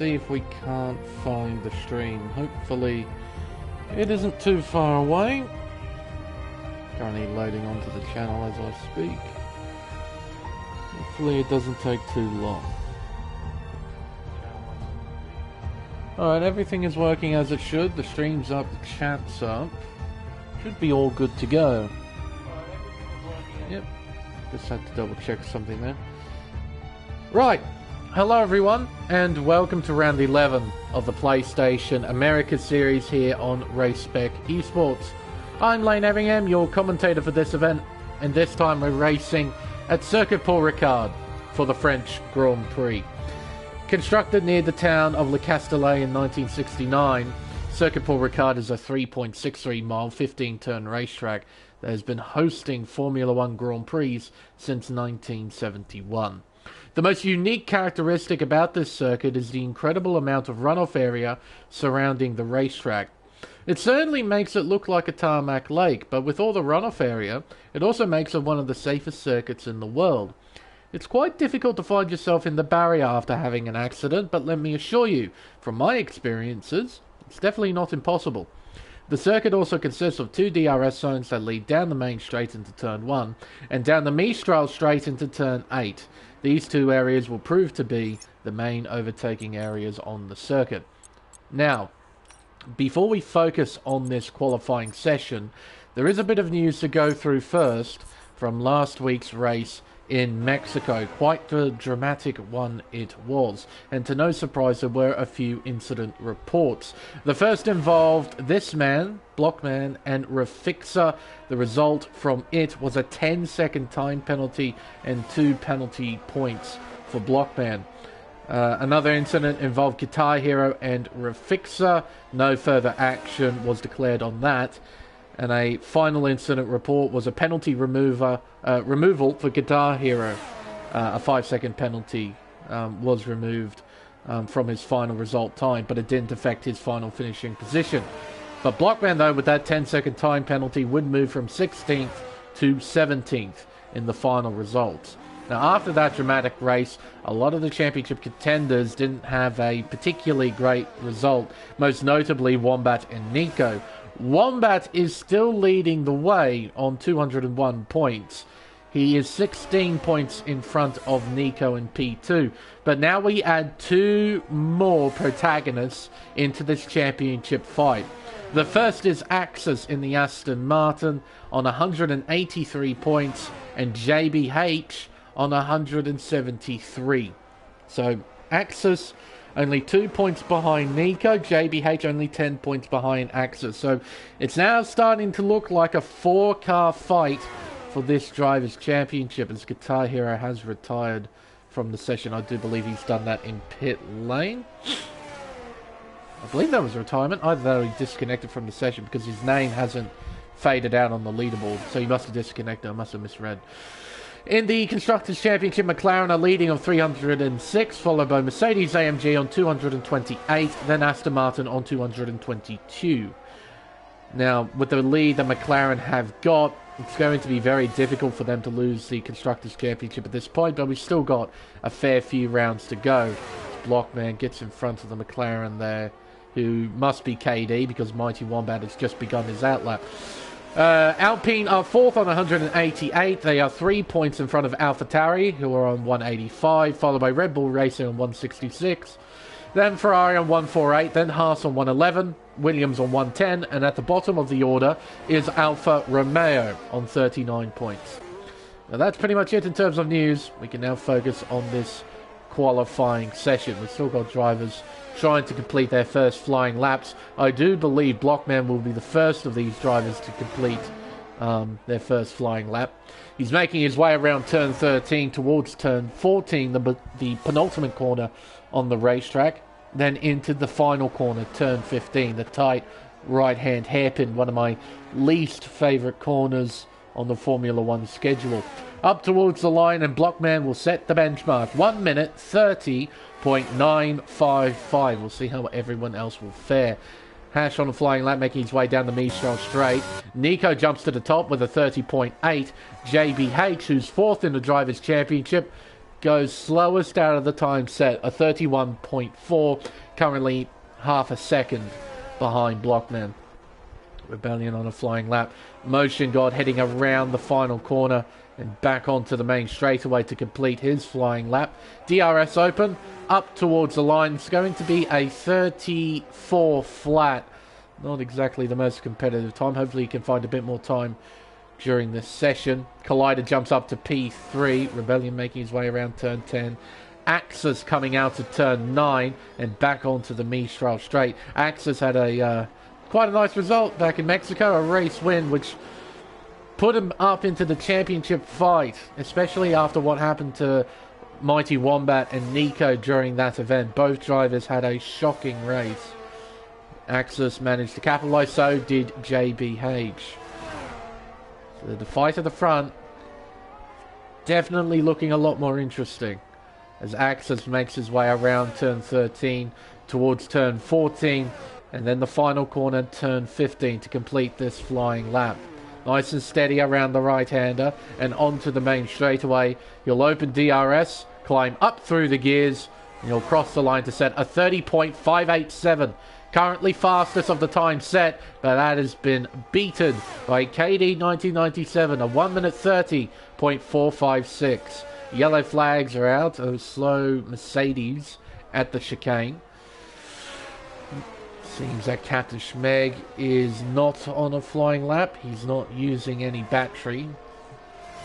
See if we can't find the stream. Hopefully it isn't too far away. Currently loading onto the channel as I speak. Hopefully it doesn't take too long. Alright, everything is working as it should. The stream's up, the chat's up. Should be all good to go. Yep. Just had to double check something there. Right. Hello everyone, and welcome to round 11 of the PlayStation America series here on Race Spec Esports. I'm LaneEveringham, your commentator for this event, and this time we're racing at Circuit Paul Ricard for the French Grand Prix. Constructed near the town of Le Castellet in 1969, Circuit Paul Ricard is a 3.63 mile, 15-turn racetrack that has been hosting Formula One Grand Prix since 1971. The most unique characteristic about this circuit is the incredible amount of runoff area surrounding the racetrack. It certainly makes it look like a tarmac lake, but with all the runoff area, it also makes it one of the safest circuits in the world. It's quite difficult to find yourself in the barrier after having an accident, but let me assure you, from my experiences, it's definitely not impossible. The circuit also consists of two DRS zones that lead down the main straight into Turn 1, and down the Mistral straight into Turn 8. These two areas will prove to be the main overtaking areas on the circuit. Now, before we focus on this qualifying session, there is a bit of news to go through first from last week's race in Mexico. Quite the dramatic one it was, and to no surprise there were a few incident reports. The first involved this man, Blockman, and Refixer. The result from it was a 10-second time penalty and 2 penalty points for Blockman. Another incident involved Guitar Hero and Refixer. No further action was declared on that. And a final incident report was a penalty removal for Guitar Hero. A 5-second penalty was removed from his final result time, but it didn't affect his final finishing position. But Blockman, though, with that 10-second time penalty, would move from 16th to 17th in the final results. Now, after that dramatic race, a lot of the championship contenders didn't have a particularly great result, most notably Wombat and Nico. Wombat is still leading the way on 201 points. He is 16 points in front of Nico in P2. But now we add 2 more protagonists into this championship fight. The first is Axis in the Aston Martin on 183 points and JBH on 173. So Axis only 2 points behind Nico, JBH only 10 points behind Axis. So it's now starting to look like a 4-car fight for this Drivers' Championship, as Guitar Hero has retired from the session. I do believe he's done that in pit lane. I believe that was retirement. Either that or he disconnected from the session because his name hasn't faded out on the leaderboard. So he must have disconnected. I must have misread. In the Constructors' Championship, McLaren are leading on 306, followed by Mercedes-AMG on 228, then Aston Martin on 222. Now, with the lead that McLaren have got, it's going to be very difficult for them to lose the Constructors' Championship at this point, but we've still got a fair few rounds to go. Blockman gets in front of the McLaren there, who must be KD because Mighty Wombat has just begun his outlap. Alpine are 4th on 188. They are 3 points in front of AlphaTauri, who are on 185, followed by Red Bull Racing on 166. Then Ferrari on 148, then Haas on 111, Williams on 110, and at the bottom of the order is Alfa Romeo on 39 points. Now that's pretty much it in terms of news. We can now focus on this qualifying session. We've still got drivers trying to complete their first flying laps. I do believe Blockman will be the first of these drivers to complete their first flying lap. He's making his way around turn 13 towards turn 14, the penultimate corner on the racetrack, then into the final corner, turn 15, the tight right-hand hairpin, one of my least favourite corners on the Formula One schedule. Up towards the line, and Blockman will set the benchmark. 1 minute 30.955. We'll see how everyone else will fare. Hash on a flying lap, making his way down the Mistral straight. Nico jumps to the top with a 30.8. JBH, who's 4th in the Drivers' Championship, goes slowest out of the time set, a 31.4, currently half a second behind Blockman. Rebellion on a flying lap. Motion God heading around the final corner and back onto the main straightaway to complete his flying lap. DRS open, up towards the line. It's going to be a 34 flat. Not exactly the most competitive time. Hopefully he can find a bit more time during this session. Collider jumps up to P3. Rebellion making his way around turn 10. Axis coming out of turn 9 and back onto the Mistral straight. Axis had a quite a nice result back in Mexico, a race win which put him up into the championship fight, especially after what happened to Mighty Wombat and Nico during that event. Both drivers had a shocking race. Axis managed to capitalise, so did JBH. So the fight at the front definitely looking a lot more interesting as Axis makes his way around turn 13 towards turn 14 and then the final corner, turn 15, to complete this flying lap. Nice and steady around the right-hander and onto the main straightaway. He'll open DRS, climb up through the gears, and he'll cross the line to set a 30.587. Currently fastest of the time set, but that has been beaten by KD 1997, a 1 minute 30.456. Yellow flags are out, a slow Mercedes at the chicane. Seems that Captain Schmeg is not on a flying lap. He's not using any battery.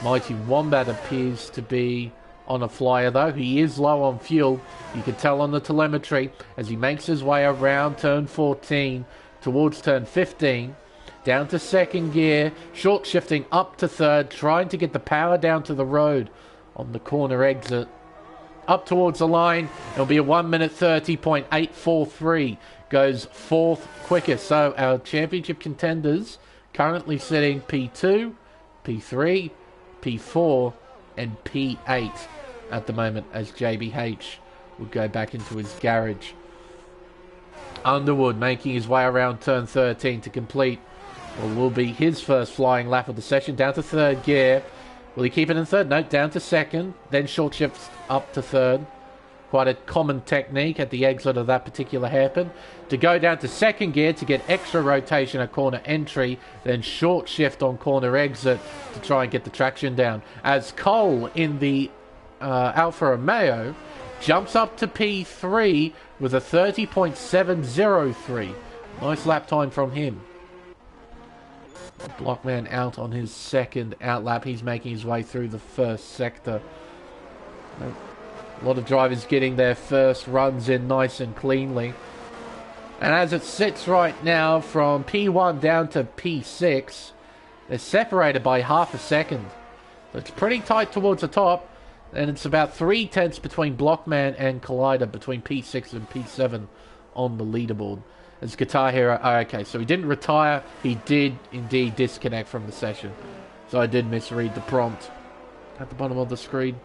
Mighty Wombat appears to be on a flyer though. He is low on fuel. You can tell on the telemetry as he makes his way around turn 14 towards turn 15. Down to second gear. Short shifting up to third. Trying to get the power down to the road on the corner exit. Up towards the line. It'll be a 1 minute 30.843. Goes fourth quickest. So our championship contenders currently sitting P2, P3, P4 and P8 at the moment as JBH will go back into his garage. Underwood making his way around turn 13 to complete what will be his first flying lap of the session. Down to third gear. Will he keep it in third? No, down to second. Then short shifts up to third. Quite a common technique at the exit of that particular hairpin. To go down to second gear to get extra rotation at corner entry. Then short shift on corner exit to try and get the traction down. As Cole in the Alfa Romeo jumps up to P3 with a 30.703. Nice lap time from him. Blockman out on his second outlap. He's making his way through the first sector. A lot of drivers getting their first runs in nice and cleanly. And as it sits right now from P1 down to P6, they're separated by half a second. So it's pretty tight towards the top. And it's about 3 tenths between Blockman and Collider between P6 and P7 on the leaderboard. As Guitar Hero, okay, so he didn't retire. He did indeed disconnect from the session. So I did misread the prompt at the bottom of the screen.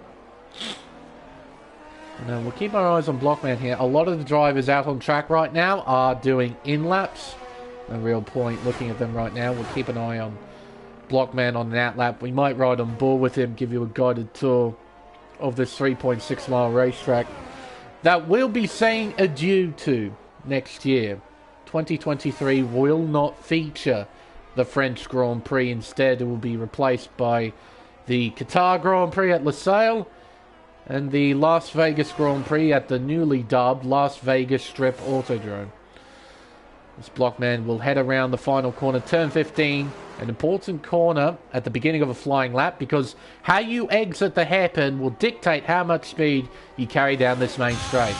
And we'll keep our eyes on Blockman here. A lot of the drivers out on track right now are doing in-laps. No real point looking at them right now. We'll keep an eye on Blockman on an out-lap. We might ride on board with him, give you a guided tour of this 3.6 mile racetrack that we'll be saying adieu to next year. 2023 will not feature the French Grand Prix. Instead, it will be replaced by the Qatar Grand Prix at Lusail and the Las Vegas Grand Prix at the newly dubbed Las Vegas Strip Autodrome. This Blockman will head around the final corner, turn 15, an important corner at the beginning of a flying lap because how you exit the hairpin will dictate how much speed you carry down this main straight.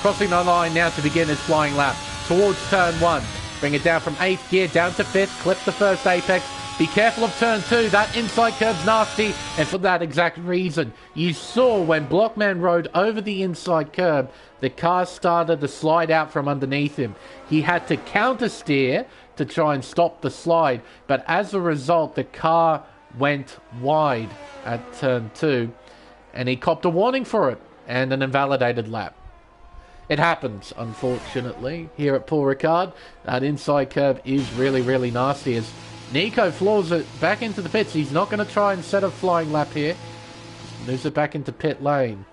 Crossing the line now to begin his flying lap towards turn 1. Bring it down from 8th gear down to 5th. Clip the first apex. Be careful of turn 2. That inside curve's nasty. And for that exact reason, you saw when Blockman rode over the inside curve, the car started to slide out from underneath him. He had to counter steer to try and stop the slide. But as a result, the car went wide at turn 2. And he copped a warning for it and an invalidated lap. It happens, unfortunately, here at Paul Ricard. That inside curve is really, really nasty as Nico floors it back into the pits. He's not going to try and set a flying lap here. Moves it back into pit lane.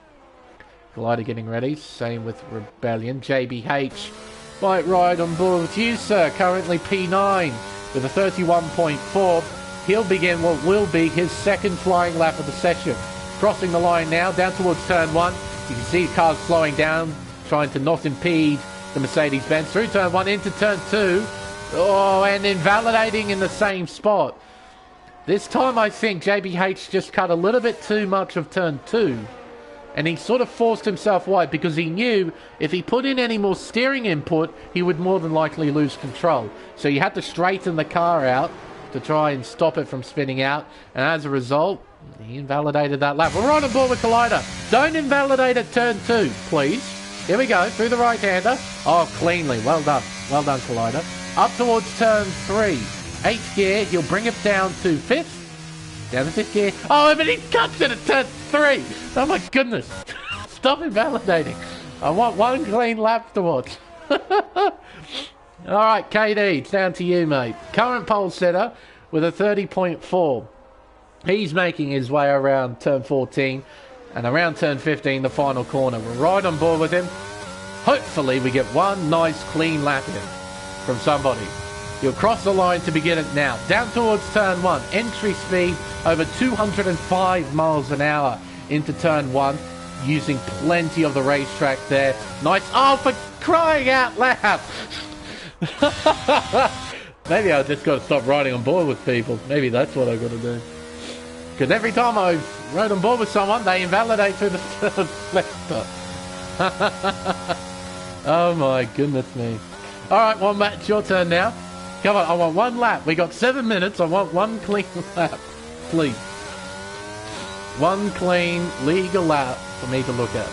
Glider getting ready. Same with Rebellion. JBH might ride on board with you, sir. Currently P9 with a 31.4. He'll begin what will be his second flying lap of the session. Crossing the line now, down towards turn 1. You can see cars slowing down, trying to not impede the Mercedes-Benz. Through turn 1 into turn 2. Oh, and invalidating in the same spot. This time I think JBH just cut a little bit too much of turn 2. And he sort of forced himself wide because he knew if he put in any more steering input, he would more than likely lose control. So you had to straighten the car out to try and stop it from spinning out. And as a result, he invalidated that lap. We're right on board with Collider. Don't invalidate at turn 2, please. Here we go, through the right-hander. Oh, cleanly. Well done. Well done, Collider. Up towards turn 3. 8th gear. He'll bring it down to 5th. Down to 5th gear. Oh, but he cuts it at turn 3. Oh, my goodness. Stop invalidating. I want one clean lap to watch. All right, KD, it's down to you, mate. Current pole setter with a 30.4. He's making his way around turn 14 and around turn 15, the final corner. We're right on board with him. Hopefully we get one nice clean lap in from somebody. He'll cross the line to begin it now. Down towards turn 1. Entry speed over 205 miles an hour into turn 1. Using plenty of the racetrack there. Nice. Oh, for crying out loud. Maybe I just got to stop riding on board with people. Maybe that's what I've got to do. Because every time I rode on board with someone, they invalidate through the reflector. Oh my goodness me. Alright, Wombat, it's your turn now. Come on, I want one lap. We got 7 minutes. I want one clean lap. Please. One clean, legal lap for me to look at.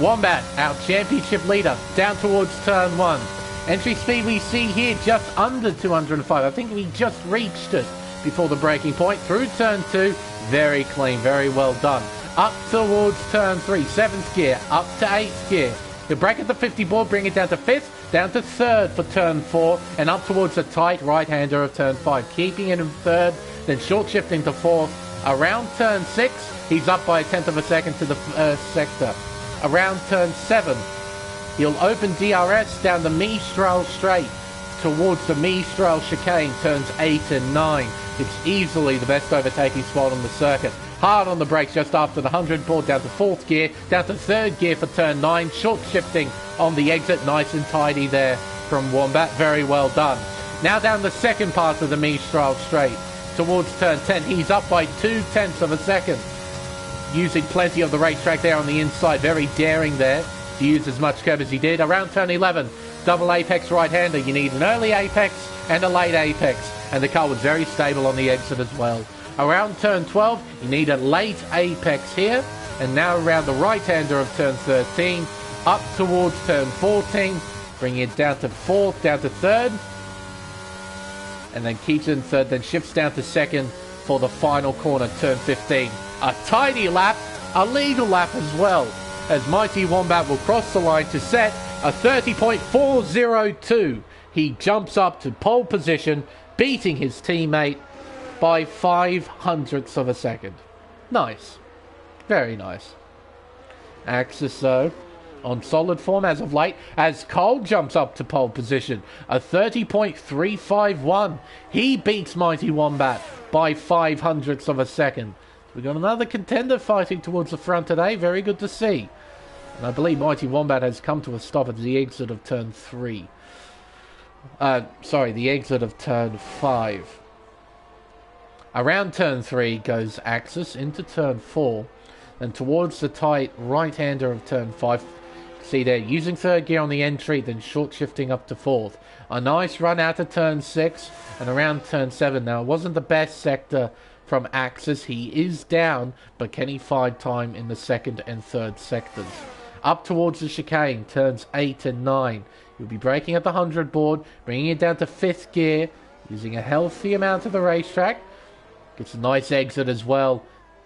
Wombat, our championship leader, down towards turn 1. Entry speed we see here just under 205. I think we just reached it before the braking point. Through turn 2, very clean, very well done. Up towards turn 3, 7th gear, up to 8th gear. He'll brake at the 50 board, bring it down to 5th, down to 3rd for turn 4, and up towards the tight right-hander of turn 5. Keeping it in 3rd, then short shifting to 4th. Around turn 6, he's up by a 10th of a second to the first sector. Around turn 7, he'll open DRS down the Mistral straight towards the Mistral chicane, turns 8 and 9. It's easily the best overtaking spot on the circuit. Hard on the brakes just after the 100 board, down to 4th gear, down to 3rd gear for turn 9. Short shifting on the exit, nice and tidy there from Wombat. Very well done. Now down the second part of the Mistral straight towards turn 10. He's up by 2/10 of a second. Using plenty of the racetrack there on the inside. Very daring there to use as much curb as he did. Around turn 11, double apex right-hander. You need an early apex and a late apex. And the car was very stable on the exit as well. Around turn 12, you need a late apex here. And now around the right-hander of turn 13, up towards turn 14, bringing it down to 4th, down to 3rd. And then keeps it in 3rd, then shifts down to 2nd for the final corner, turn 15. A tidy lap, a legal lap as well, as Mighty Wombat will cross the line to set a 30.402. He jumps up to pole position, beating his teammate by 0.05 of a second. Nice. Very nice. Axis, though, on solid form as of late, as Cole jumps up to pole position, a 30.351. He beats Mighty Wombat by 0.05 of a second. We've got another contender fighting towards the front today. Very good to see. And I believe Mighty Wombat has come to a stop at the exit of turn 3. The exit of turn 5. Around turn 3 goes Axis into turn 4. And towards the tight right-hander of turn 5. See there, using 3rd gear on the entry, then short shifting up to 4th. A nice run out of turn 6 and around turn 7. Now, it wasn't the best sector from Axis. He is down, but can he find time in the 2nd and 3rd sectors? Up towards the chicane, turns 8 and 9. He'll be braking at the 100 board, bringing it down to 5th gear, using a healthy amount of the racetrack. Gets a nice exit as well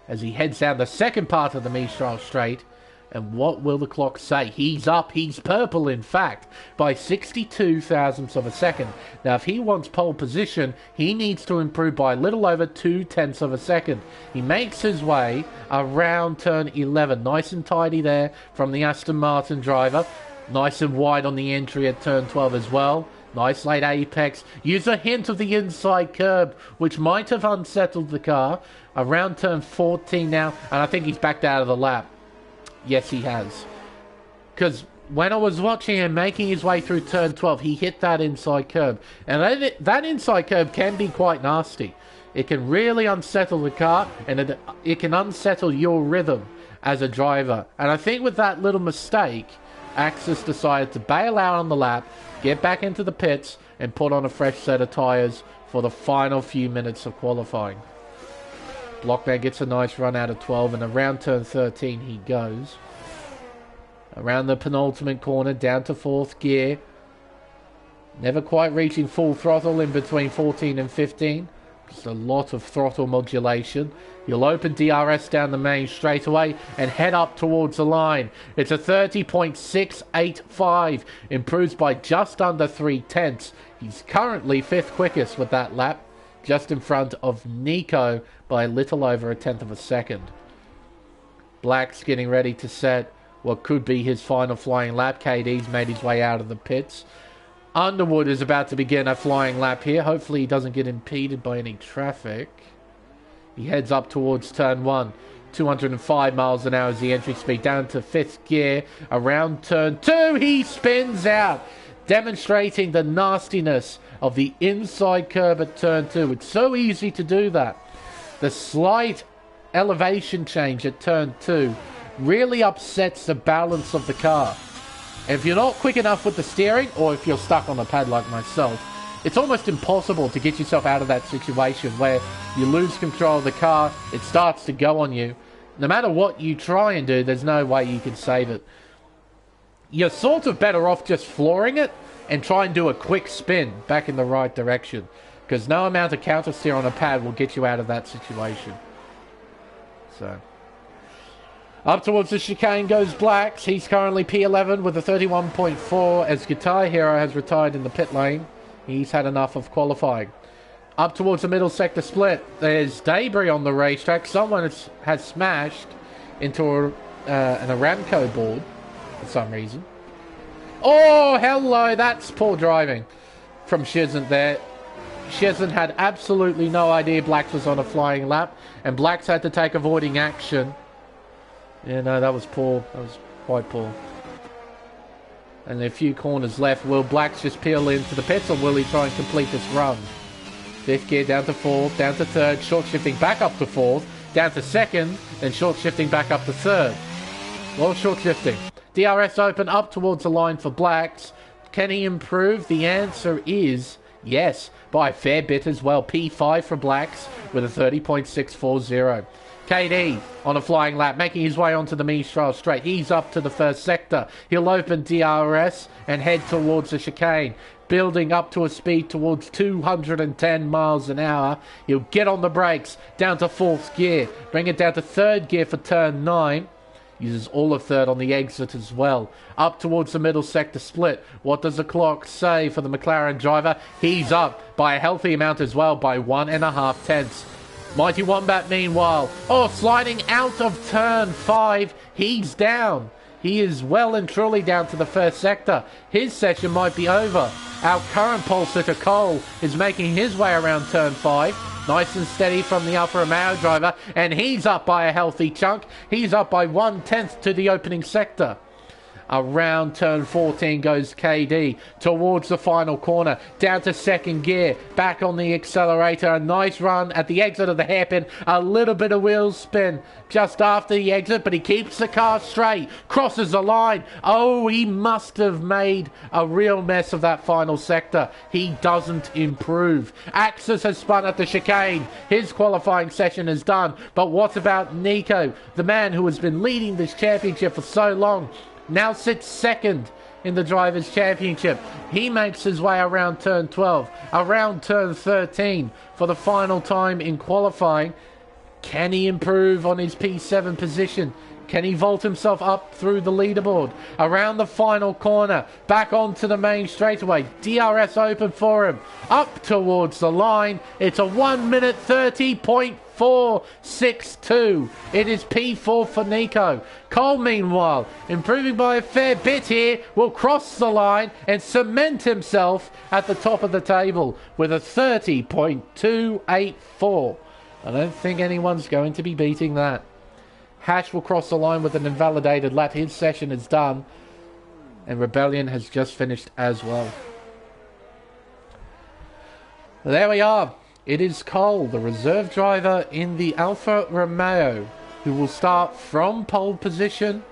as he heads down the second part of the Mistral straight. And what will the clock say? He's up. He's purple, in fact, by 62 thousandths of a second. Now, if he wants pole position, he needs to improve by a little over 2/10 of a second. He makes his way around turn 11. Nice and tidy there from the Aston Martin driver. Nice and wide on the entry at turn 12 as well. Nice late apex. Use a hint of the inside curb, which might have unsettled the car. Around turn 14 now, and I think he's backed out of the lap. Yes, he has. Because when I was watching him making his way through turn 12, he hit that inside curb. And that inside curb can be quite nasty. It can really unsettle the car, and it can unsettle your rhythm as a driver. And I think with that little mistake, Axis decided to bail out on the lap, get back into the pits, and put on a fresh set of tyres for the final few minutes of qualifying. Blockman gets a nice run out of 12, and around turn 13 he goes. Around the penultimate corner, down to 4th gear. Never quite reaching full throttle in between 14 and 15. Just a lot of throttle modulation. You'll open DRS down the main straight away and head up towards the line. It's a 30.685. Improves by just under 3/10. He's currently 5th quickest with that lap. Just in front of Nico by a little over 1/10 of a second. Black's getting ready to set what could be his final flying lap. KD's made his way out of the pits. Underwood is about to begin a flying lap here. Hopefully he doesn't get impeded by any traffic. He heads up towards turn 1. 205 miles an hour is the entry speed. Down to 5th gear. Around turn 2, he spins out, demonstrating the nastiness of the inside curb at turn 2. It's so easy to do that. The slight elevation change at turn 2 really upsets the balance of the car. And if you're not quick enough with the steering, or if you're stuck on the pad like myself, it's almost impossible to get yourself out of that situation where you lose control of the car, it starts to go on you. No matter what you try and do, there's no way you can save it. You're sort of better off just flooring it and try and do a quick spin back in the right direction, because no amount of counter steer on a pad will get you out of that situation. So, up towards the chicane goes Blacks. He's currently P11 with a 31.4 as Guitar Hero has retired in the pit lane. He's had enough of qualifying. Up towards the middle sector split, there's debris on the racetrack. Someone has smashed into an Aramco board for some reason. Oh, hello, that's poor driving from Shizant there. Shizant had absolutely no idea Blacks was on a flying lap, and Blacks had to take avoiding action. Yeah, no, that was poor. That was quite poor. And a few corners left. Will Blacks just peel into the pits, or will he try and complete this run? 5th gear down to 4th, down to 3rd, short shifting back up to 4th, down to 2nd, then short shifting back up to 3rd. A lot of short shifting. DRS open up towards the line for Blacks. Can he improve? The answer is yes, by a fair bit as well. P5 for Blacks with a 30.640. KD on a flying lap, making his way onto the Mistral straight. He's up to the 1st sector. He'll open DRS and head towards the chicane, building up to a speed towards 210 miles an hour. He'll get on the brakes, down to 4th gear, bring it down to 3rd gear for turn 9. Uses all of 3rd on the exit as well. Up towards the middle sector split. What does the clock say for the McLaren driver? He's up by a healthy amount as well, by 1.5 tenths. Mighty Wombat, meanwhile, sliding out of turn 5. He's down. He is well and truly down to the 1st sector. His session might be over. Our current pole sitter, Cole, is making his way around turn 5. Nice and steady from the Alfa Romeo driver, and he's up by a healthy chunk. He's up by 1/10 to the opening sector. Around turn 14 goes KD towards the final corner, down to 2nd gear, back on the accelerator. A nice run at the exit of the hairpin, a little bit of wheel spin just after the exit, but he keeps the car straight, crosses the line. Oh, he must have made a real mess of that final sector. He doesn't improve. Axis has spun at the chicane. His qualifying session is done, but what about Nico, the man who has been leading this championship for so long? Now sits 2nd in the Drivers' Championship. He makes his way around turn 12, around turn 13 for the final time in qualifying. Can he improve on his P7 position? Can he vault himself up through the leaderboard? Around the final corner. Back onto the main straightaway. DRS open for him. Up towards the line. It's a 1 minute 30.462. It is P4 for Nico. Cole, meanwhile, improving by a fair bit here, will cross the line and cement himself at the top of the table with a 30.284. I don't think anyone's going to be beating that. Hash will cross the line with an invalidated lap. His session is done. And Rebellion has just finished as well. There we are. It is Cole, the reserve driver in the Alfa Romeo, who will start from pole position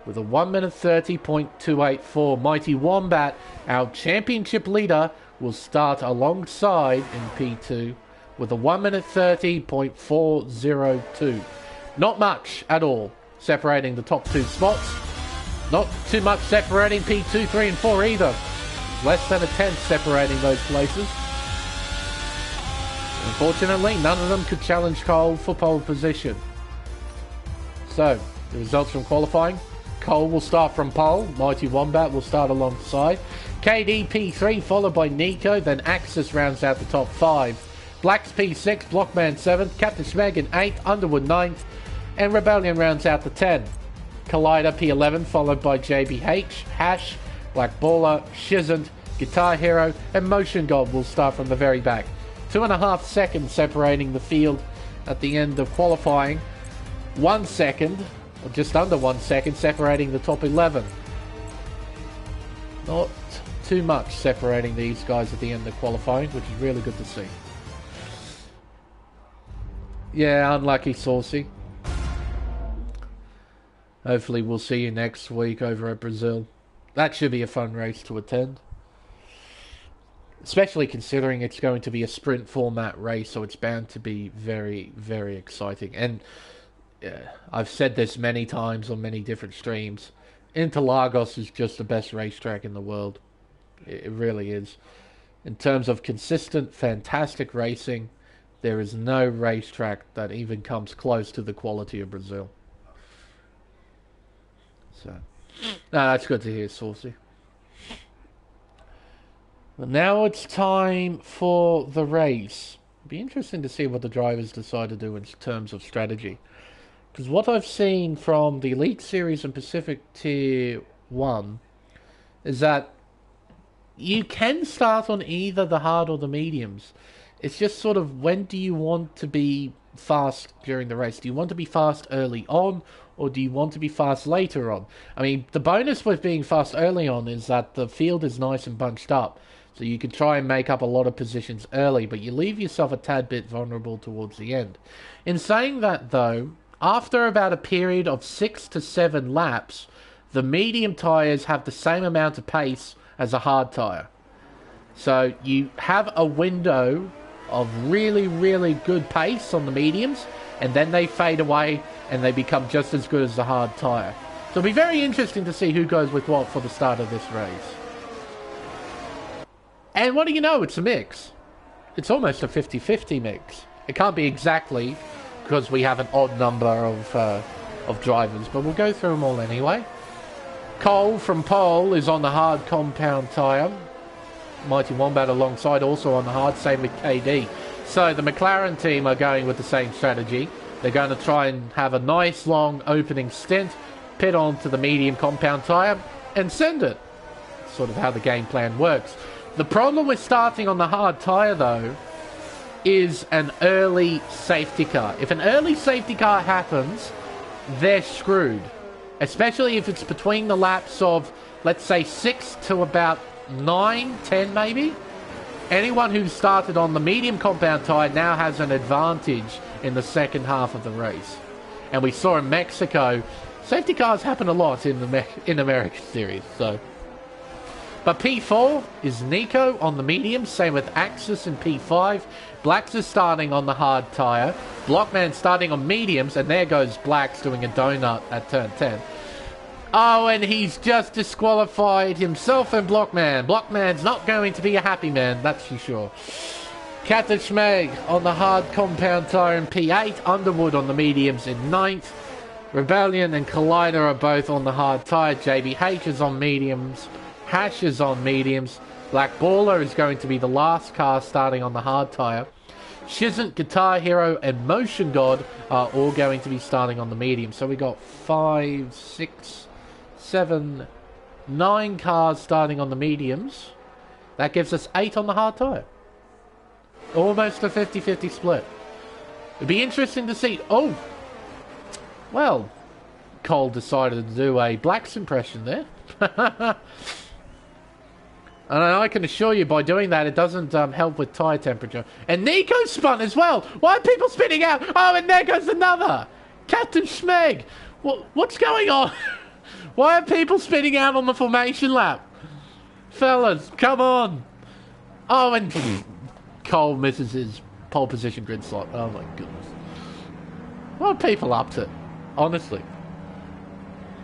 with a 1 minute 30.284. Mighty Wombat, our championship leader, will start alongside in P2 with a 1 minute 30.402. Not much at all separating the top two spots. Not too much separating P2, 3 and 4 either. Less than a tenth separating those places. Unfortunately, none of them could challenge Cole for pole position. So, the results from qualifying. Cole will start from pole. Mighty Wombat will start alongside. KD P3 followed by Nico. Then Axis rounds out the top 5. Blacks P6, Blockman 7th, Captain Schmeg in 8th, Underwood 9th, and Rebellion rounds out the 10. Collider P11 followed by JBH, Hash, Black Baller, Shizant, Guitar Hero, and Motion God will start from the very back. 2.5 seconds separating the field at the end of qualifying. 1 second, or just under 1 second, separating the top 11. Not too much separating these guys at the end of qualifying, which is really good to see. Yeah, unlucky Saucy. Hopefully we'll see you next week over at Brazil. That should be a fun race to attend. Especially considering it's going to be a sprint format race, so it's bound to be very, very exciting. And I've said this many times on many different streams. Interlagos is just the best racetrack in the world. It really is. In terms of consistent, fantastic racing, there is no racetrack that even comes close to the quality of Brazil. So, no, that's good to hear, Saucy. But now it's time for the race. It'll be interesting to see what the drivers decide to do in terms of strategy. Because what I've seen from the Elite Series and Pacific Tier 1 is that you can start on either the hard or the mediums. It's just sort of, when do you want to be fast during the race? Do you want to be fast early on, or do you want to be fast later on? I mean, the bonus with being fast early on is that the field is nice and bunched up. So you can try and make up a lot of positions early, but you leave yourself a tad bit vulnerable towards the end. In saying that, though, after about a period of 6 to 7 laps, the medium tyres have the same amount of pace as a hard tyre. So you have a window of really, really good pace on the mediums, and then they fade away and they become just as good as the hard tyre. So it'll be very interesting to see who goes with what for the start of this race. And what do you know, it's a mix. It's almost a 50-50 mix. It can't be exactly, because we have an odd number of drivers, but we'll go through them all anyway. Cole from pole is on the hard compound tyre. Mighty Wombat alongside, also on the hard, same with KD. So the McLaren team are going with the same strategy. They're going to try and have a nice long opening stint, pit onto the medium compound tyre, and send it. That's sort of how the game plan works. The problem with starting on the hard tyre, though, is an early safety car. If an early safety car happens, they're screwed. Especially if it's between the laps of, let's say, 6 to about 9, 10 maybe. Anyone who started on the medium compound tyre now has an advantage in the second half of the race. And we saw in Mexico, safety cars happen a lot in the American series. But P4 is Nico on the medium, same with Axis in P5. Blacks is starting on the hard tyre. Blockman starting on mediums, and there goes Blacks doing a donut at turn 10. Oh, and he's just disqualified himself and Blockman. Blockman's not going to be a happy man, that's for sure. Captain Schmeg on the hard compound tyre in P8. Underwood on the mediums in 9th. Rebellion and Collider are both on the hard tyre. JBH is on mediums. Hash is on mediums. Black Baller is going to be the last car starting on the hard tyre. Shizant, Guitar Hero, and Motion God are all going to be starting on the medium. So we got 5, 6, 7, 9 cars starting on the mediums. That gives us 8 on the hard tyre. Almost a 50-50 split. It'd be interesting to see. Oh, well, Cole decided to do a Black's impression there. And I can assure you, by doing that, it doesn't help with tyre temperature. And Nico spun as well. Why are people spinning out? Oh, and there goes another. Captain Schmeg. What's going on? Why are people spinning out on the formation lap? Fellas, come on. Oh, and Cole misses his pole position grid slot. Oh, my goodness. What are people up to? Honestly.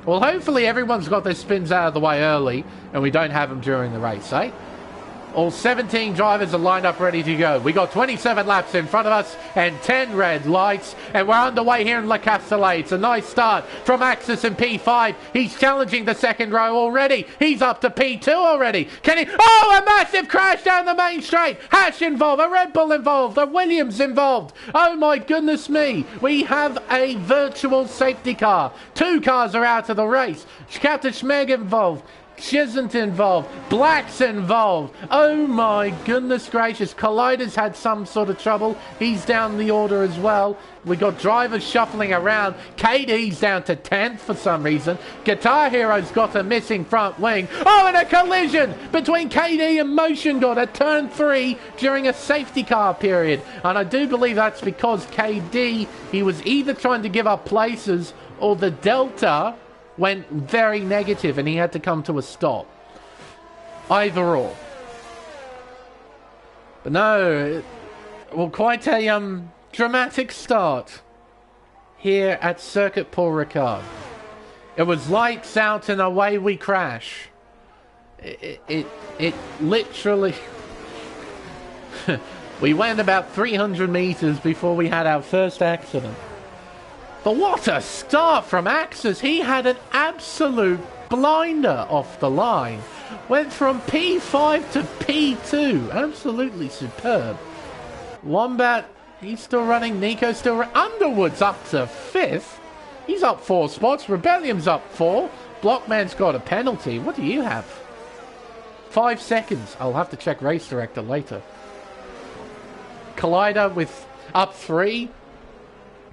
Well, hopefully everyone's got their spins out of the way early and we don't have them during the race, eh? All 17 drivers are lined up ready to go. We got 27 laps in front of us and 10 red lights. And we're underway here in Le Castellet. It's a nice start from Axis in P5. He's challenging the second row already. He's up to P2 already. Can he... Oh, a massive crash down the main straight. Hash involved, a Red Bull involved, a Williams involved. Oh my goodness me. We have a virtual safety car. 2 cars are out of the race. Captain Schmeg involved. Shizant involved. Black's involved. Oh my goodness gracious. Collider's had some sort of trouble. He's down the order as well. We got drivers shuffling around. KD's down to 10th for some reason. Guitar Hero's got a missing front wing. Oh, and a collision between KD and Motion God at turn 3 during a safety car period. And I do believe that's because KD, he was either trying to give up places or the Delta went very negative and he had to come to a stop. Either or. But no, well, quite a dramatic start here at Circuit Paul Ricard. It was lights out and away we crash. It literally... We went about 300 meters before we had our first accident. But what a start from Axis. He had an absolute blinder off the line. Went from P5 to P2. Absolutely superb. Wombat, he's still running. Nico's still running. Underwood's up to 5th. He's up 4 spots. Rebellion's up 4. Blockman's got a penalty. What do you have? 5 seconds. I'll have to check Race Director later. Collider with up 3.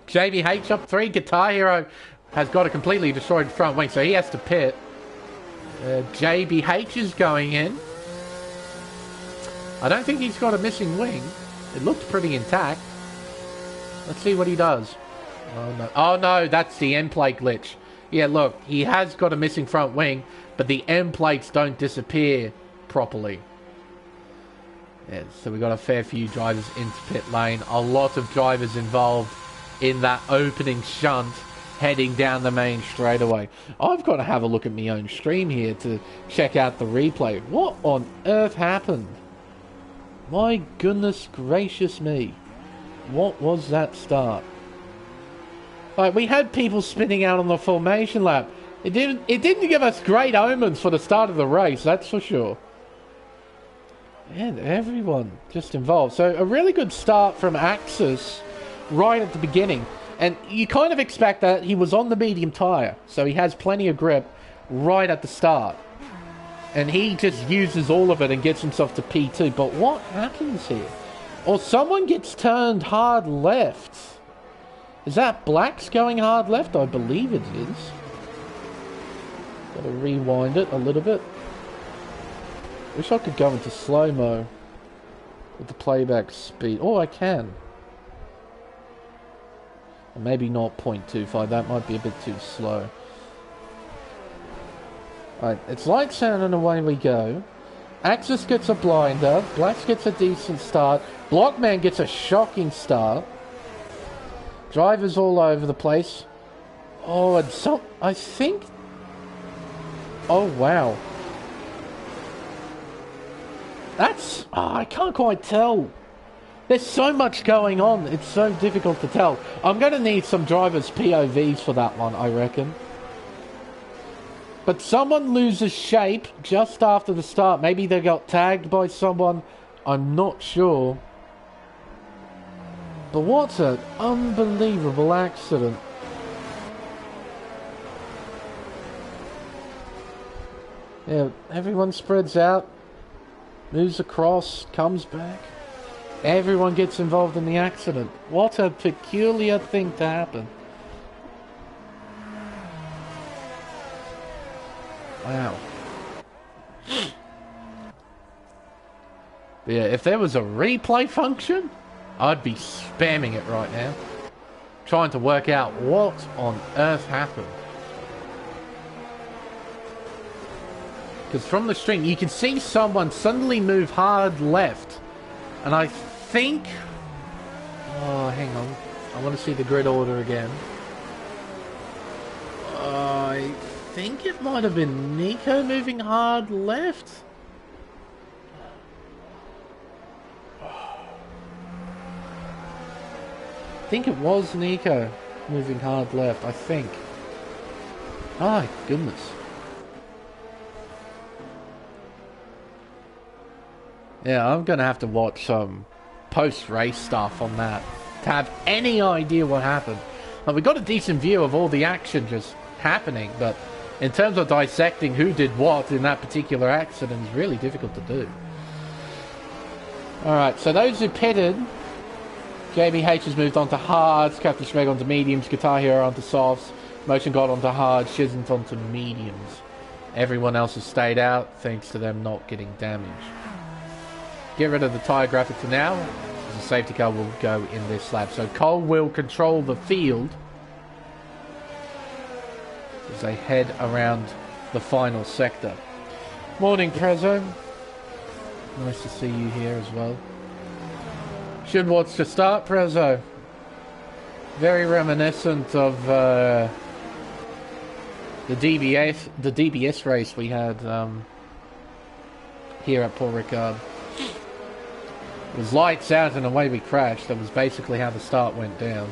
JVH up 3. Guitar Hero has got a completely destroyed front wing, so he has to pit. JBH is going in. I don't think he's got a missing wing. It looked pretty intact. Let's see what he does. Oh no, oh, no, that's the end plate glitch. Yeah, look, he has got a missing front wing, but the end plates don't disappear properly. Yeah, so we got a fair few drivers into pit lane. A lot of drivers involved in that opening shunt heading down the main straightaway. I've got to have a look at my own stream here to check out the replay. What on earth happened? My goodness gracious me. What was that start? Like, we had people spinning out on the formation lap. It didn't give us great omens for the start of the race, that's for sure. And everyone just involved. So a really good start from Axis right at the beginning. And you kind of expect that. He was on the medium tyre, so he has plenty of grip right at the start. And he just uses all of it and gets himself to P2. But what happens here? Or someone gets turned hard left. Is that Black's going hard left? I believe it is. Gotta rewind it a little bit. Wish I could go into slow-mo with the playback speed. Oh, I can. Maybe not 0.25. That might be a bit too slow. Alright, it's lights out and away we go. Axis gets a blinder. Blacks gets a decent start. Blockman gets a shocking start. Drivers all over the place. Oh, and some... I think... Oh, wow. That's... Oh, I can't quite tell There's so much going on, it's so difficult to tell. I'm going to need some drivers' POVs for that one, I reckon. But someone loses shape just after the start. Maybe they got tagged by someone. I'm not sure. But what an unbelievable accident. Yeah, everyone spreads out, moves across, comes back. Everyone gets involved in the accident. What a peculiar thing to happen. Wow. But yeah, if there was a replay function, I'd be spamming it right now. Trying to work out what on earth happened. Because from the stream, you can see someone suddenly move hard left. And I think... Oh, hang on. I want to see the grid order again. I think it might have been Nico moving hard left. I think it was Nico moving hard left, I think. Oh, goodness. Yeah, I'm going to have to watch some post-race stuff on that to have any idea what happened. Now, we got a decent view of all the action just happening, but in terms of dissecting who did what in that particular accident is really difficult to do. Alright, so those who pitted, JBH has moved on to hards, Captain Schmeg onto mediums, Guitar Hero onto softs, Motion God onto hards, Shizant onto mediums. Everyone else has stayed out, thanks to them not getting damaged. Get rid of the tyre graphic for now, as the safety car will go in this lap. So Cole will control the field as they head around the final sector. Morning, Prezzo. Nice to see you here as well. Should watch the start, Prezzo. Very reminiscent of the DBS race we had here at Paul Ricard. It was lights out and away we crashed. That was basically how the start went down.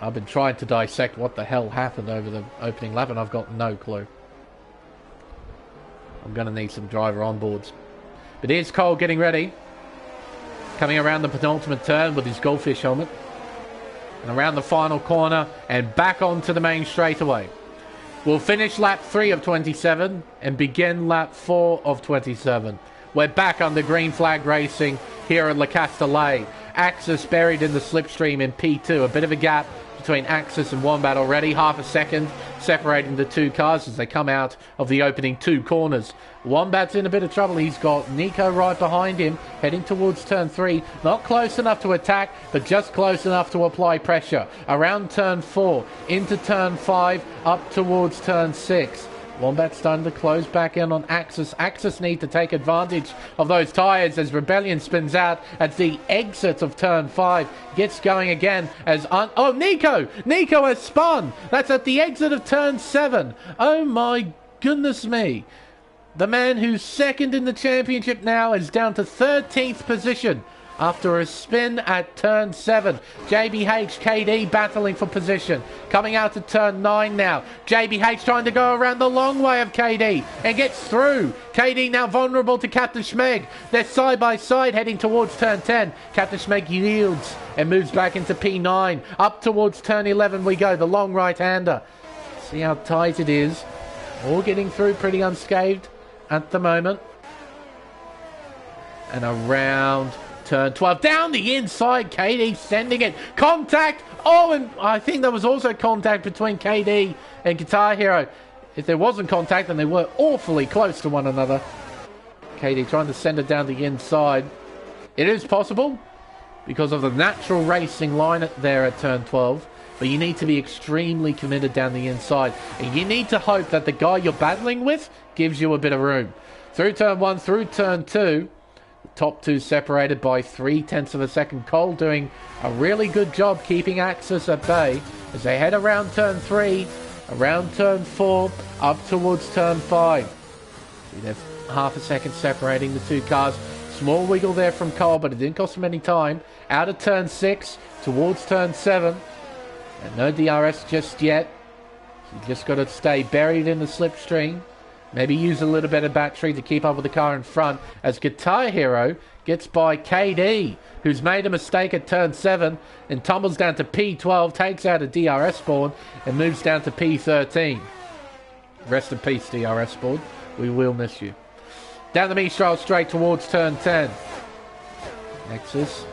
I've been trying to dissect what the hell happened over the opening lap and I've got no clue. I'm going to need some driver onboards. But here's Cole getting ready. Coming around the penultimate turn with his goldfish helmet. And around the final corner and back onto the main straightaway. We'll finish lap 3 of 27 and begin lap 4 of 27. We're back under green flag racing here at Le Castellet. Axis buried in the slipstream in P2. A bit of a gap between Axis and Wombat already. Half a second separating the two cars as they come out of the opening two corners. Wombat's in a bit of trouble. He's got Nico right behind him, heading towards turn 3. Not close enough to attack, but just close enough to apply pressure. Around turn 4, into turn 5, up towards turn 6. Wombat's starting to close back in on Axis. Axis need to take advantage of those tyres as Rebellion spins out at the exit of turn 5. Gets going again as... Oh, Nico! Nico has spun! That's at the exit of turn 7. Oh my goodness me. The man who's second in the championship now is down to 13th position after a spin at turn 7. JBH, KD battling for position. Coming out to turn 9 now. JBH trying to go around the long way of KD and gets through. KD now vulnerable to Captain Schmeg. They're side by side heading towards turn 10. Captain Schmeg yields and moves back into P9. Up towards turn 11 we go. The long right-hander. See how tight it is. All getting through pretty unscathed at the moment. And around turn 12, down the inside, KD sending it. Contact! Oh, and I think there was also contact between KD and Guitar Hero. If there wasn't contact, then they were awfully close to one another. KD trying to send it down the inside. It is possible because of the natural racing line there at turn 12. But you need to be extremely committed down the inside. And you need to hope that the guy you're battling with gives you a bit of room. Through turn 1, through turn 2. Top two separated by 0.3 of a second. Cole doing a really good job keeping Axis at bay as they head around turn 3, around turn 4, up towards turn 5. See, they're half a second separating the two cars. Small wiggle there from Cole, but it didn't cost him any time. Out of turn 6, towards turn 7. And no DRS just yet. So you just got to stay buried in the slipstream. Maybe use a little bit of battery to keep up with the car in front. As Guitar Hero gets by KD, who's made a mistake at turn 7 and tumbles down to P12, takes out a DRS board and moves down to P13. Rest in peace, DRS board. We will miss you. Down the Mistral straight towards turn 10. Nexus.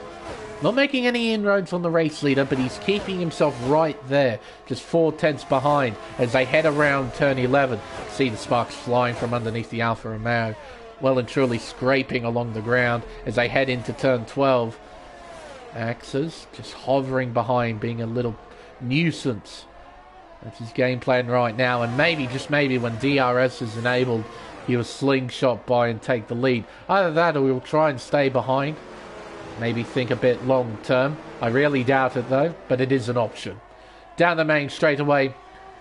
Not making any inroads on the race leader, but he's keeping himself right there. Just 4/10 behind as they head around turn 11. See the sparks flying from underneath the Alfa Romeo. Well and truly scraping along the ground as they head into turn 12. Axis just hovering behind, being a little nuisance. That's his game plan right now. And maybe, just maybe, when DRS is enabled, he'll slingshot by and take the lead. Either that or he'll try and stay behind. Maybe think a bit long term. I really doubt it though, but it is an option. Down the main straightaway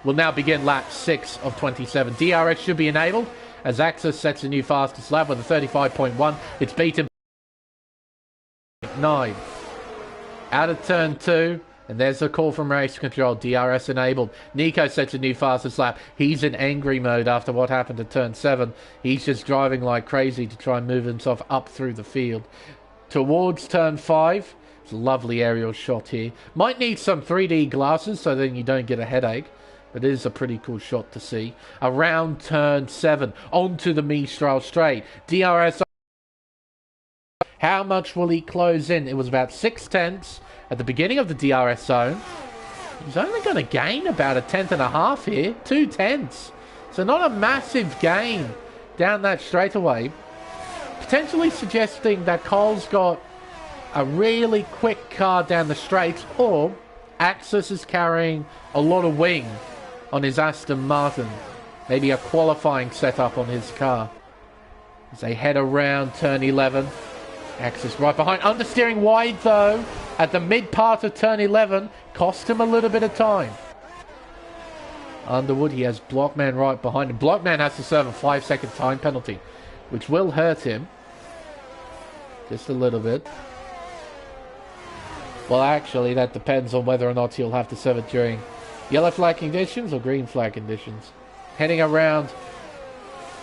will now begin lap 6 of 27. DRS should be enabled as Axis sets a new fastest lap with a 35.1. It's beaten 9. Out of turn 2. And there's a call from race control. DRS enabled. Nico sets a new fastest lap. He's in angry mode after what happened at turn 7. He's just driving like crazy to try and move himself up through the field. Towards turn 5. It's a lovely aerial shot here. Might need some 3D glasses so then you don't get a headache. But it is a pretty cool shot to see. Around turn 7. Onto the Mistral straight. DRS. How much will he close in? It was about 6/10 at the beginning of the DRS zone. He's only going to gain about a 10.5 here. 2/10. So not a massive gain down that straightaway. Potentially suggesting that Cole's got a really quick car down the straight, or Axis is carrying a lot of wing on his Aston Martin. Maybe a qualifying setup on his car. As they head around turn 11. Axis right behind. Understeering wide though. At the mid part of turn 11. Cost him a little bit of time. Underwood, he has Blockman right behind him. Blockman has to serve a 5-second time penalty, which will hurt him. Just a little bit. Well, actually, that depends on whether or not he'll have to serve it during yellow flag conditions or green flag conditions. Heading around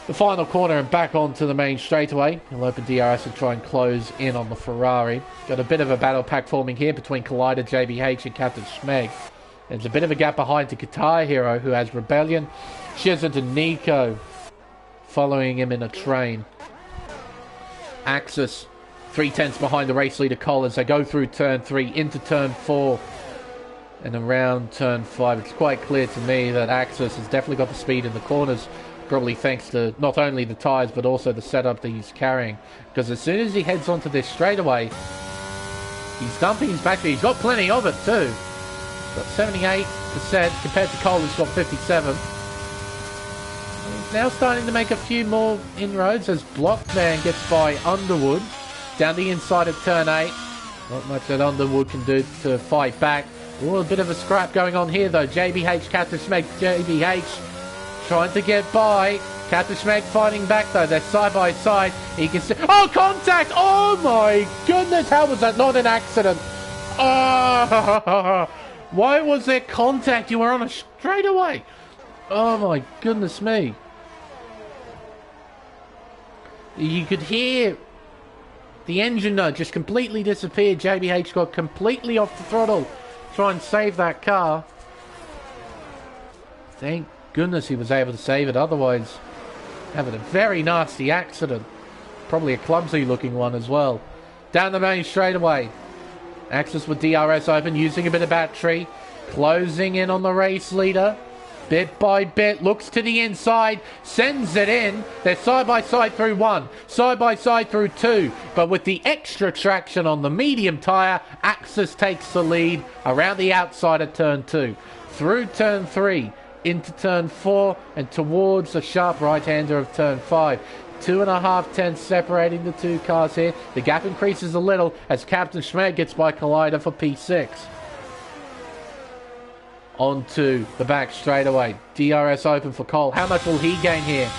the final corner and back onto the main straightaway. He'll open DRS and try and close in on the Ferrari. Got a bit of a battle pack forming here between Collider, JBH and Captain Schmeg. There's a bit of a gap behind to Guitar Hero, who has Rebellion, Shizant and Nico following him in a train. Axis 3/10 behind the race leader Cole as they go through turn 3 into turn 4 and around turn 5. It's quite clear to me that Axis has definitely got the speed in the corners, probably thanks to not only the tyres but also the setup that he's carrying, because as soon as he heads onto this straightaway, he's dumping his battery. He's got plenty of it too. He's got 78% compared to Cole, who's got 57. He's now starting to make a few more inroads as Blockman gets by Underwood down the inside of turn 8. Not much that Underwood can do to fight back. Ooh, a bit of a scrap going on here though. JBH, Captain Schmeg, JBH trying to get by. Captain Schmeg fighting back though. They're side by side. He can see. Oh, contact! Oh my goodness, how was that not an accident? Oh, why was there contact? You were on a straightaway. Oh my goodness me. You could hear the engine note just completely disappeared. JBH got completely off the throttle. Try and save that car. Thank goodness he was able to save it. Otherwise, having a very nasty accident. Probably a clumsy looking one as well. Down the main straightaway. Axis with DRS open, using a bit of battery. Closing in on the race leader. Bit by bit, looks to the inside, sends it in. They're side by side through 1, side by side through 2. But with the extra traction on the medium tyre, Axis takes the lead around the outside of turn 2. Through turn 3, into turn 4, and towards the sharp right-hander of turn 5. 2.5 tenths separating the two cars here. The gap increases a little as Captain Schmeg gets by Collider for P6. Onto the back straightaway. DRS open for Cole. How much will he gain here?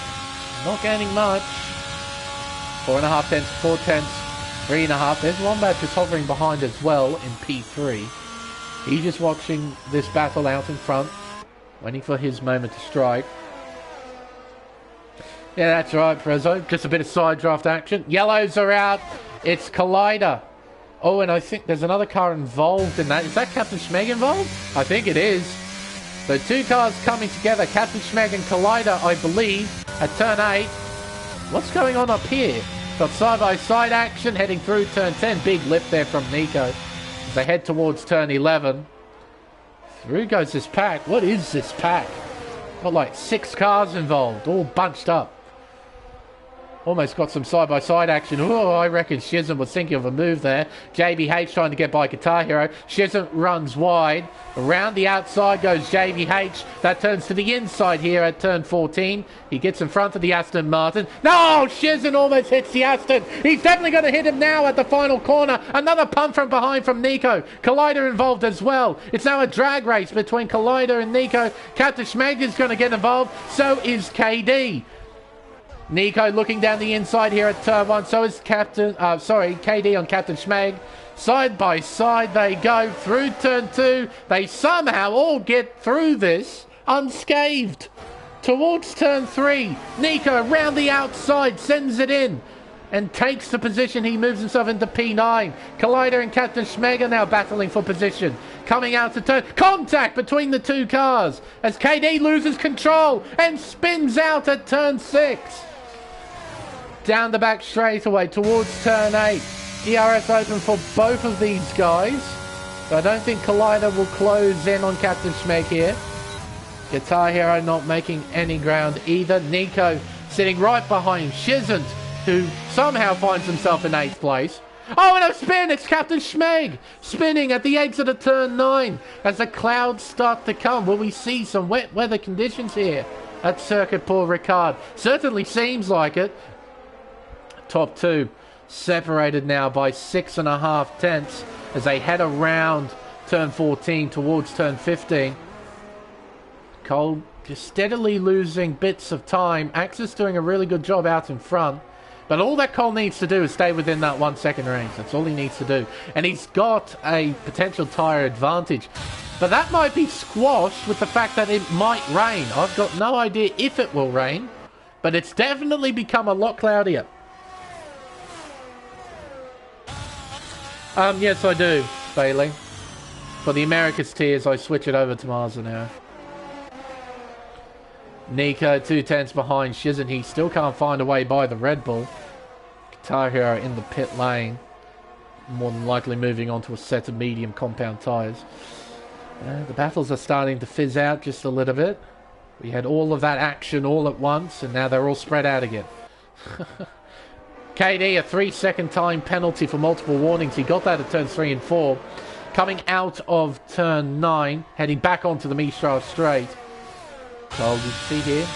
Not gaining much. 4.5 tenths, 4 tenths, 3.5. There's Wombat just hovering behind as well in P3. He's just watching this battle out in front, waiting for his moment to strike. Yeah, that's right, Prezzo. Just a bit of side draft action. Yellows are out. It's Collider. Oh, and I think there's another car involved in that. Is that Captain Schmeg involved? I think it is. So 2 cars coming together. Captain Schmeg and Collider, I believe, at turn 8. What's going on up here? Got side-by-side action heading through turn 10. Big lift there from Nico as they head towards turn 11. Through goes this pack. What is this pack? Got like 6 cars involved, all bunched up. Almost got some side-by-side action. Oh, I reckon Shizm was thinking of a move there. JBH trying to get by Guitar Hero. Shizm runs wide. Around the outside goes JBH. That turns to the inside here at turn 14. He gets in front of the Aston Martin. No! Shizm almost hits the Aston. He's definitely going to hit him now at the final corner. Another pump from behind from Nico. Collider involved as well. It's now a drag race between Collider and Nico. Captain Schmeg is going to get involved. So is KD. Nico looking down the inside here at turn 1. So is KD on Captain Schmeg. Side by side they go through turn 2. They somehow all get through this unscathed. Towards turn 3. Nico around the outside sends it in and takes the position. He moves himself into P9. Collider and Captain Schmeg are now battling for position. Coming out to turn. Contact between the 2 cars as KD loses control and spins out at turn 6. Down the back straightaway towards turn 8. DRS open for both of these guys. But I don't think Collider will close in on Captain Schmeg here. Guitar Hero not making any ground either. Nico sitting right behind Shizant, who somehow finds himself in 8th place. Oh, and a spin! It's Captain Schmeg spinning at the exit of turn 9 as the clouds start to come. Will we see some wet weather conditions here at Circuit Paul Ricard? Certainly seems like it. Top 2 separated now by 6.5 tenths as they head around turn 14 towards turn 15. Cole just steadily losing bits of time. Axis doing a really good job out in front. But all that Cole needs to do is stay within that 1 second range. That's all he needs to do. And he's got a potential tyre advantage. But that might be squashed with the fact that it might rain. I've got no idea if it will rain. But it's definitely become a lot cloudier. Yes, I do, Bailey. For the America's tiers, I switch it over to Mazda now. Nico 2 tenths behind Shizan. He still can't find a way by the Red Bull. Guitar Hero in the pit lane. More than likely moving on to a set of medium compound tyres. The battles are starting to fizz out just a little bit. We had all of that action all at once, and now they're all spread out again. KD, a 3-second time penalty for multiple warnings. He got that at turns 3 and 4. Coming out of turn 9, heading back onto the Mistral straight. So you see here,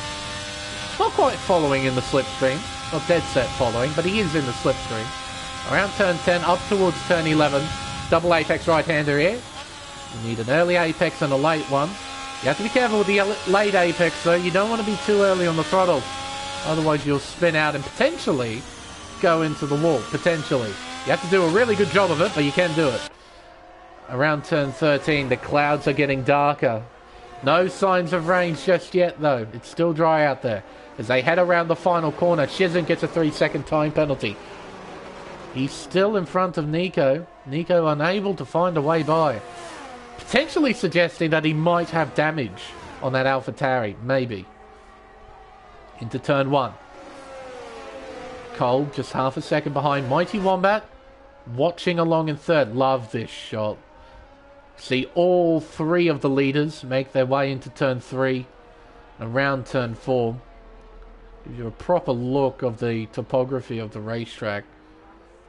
not quite following in the slipstream. Not dead set following, but he is in the slipstream. Around turn 10, up towards turn 11. Double apex right-hander here. You need an early apex and a late one. You have to be careful with the late apex, though. You don't want to be too early on the throttle. Otherwise, you'll spin out and potentially go into the wall. Potentially. You have to do a really good job of it, but you can do it. Around turn 13, the clouds are getting darker. No signs of rain just yet, though. It's still dry out there. As they head around the final corner, Shizan gets a 3-second time penalty. He's still in front of Nico. Nico unable to find a way by. Potentially suggesting that he might have damage on that AlphaTauri. Maybe. Into turn 1. Cole just half a second behind. Mighty Wombat watching along in third. Love this shot. See all 3 of the leaders make their way into turn 3. Around turn 4. Gives you a proper look of the topography of the racetrack.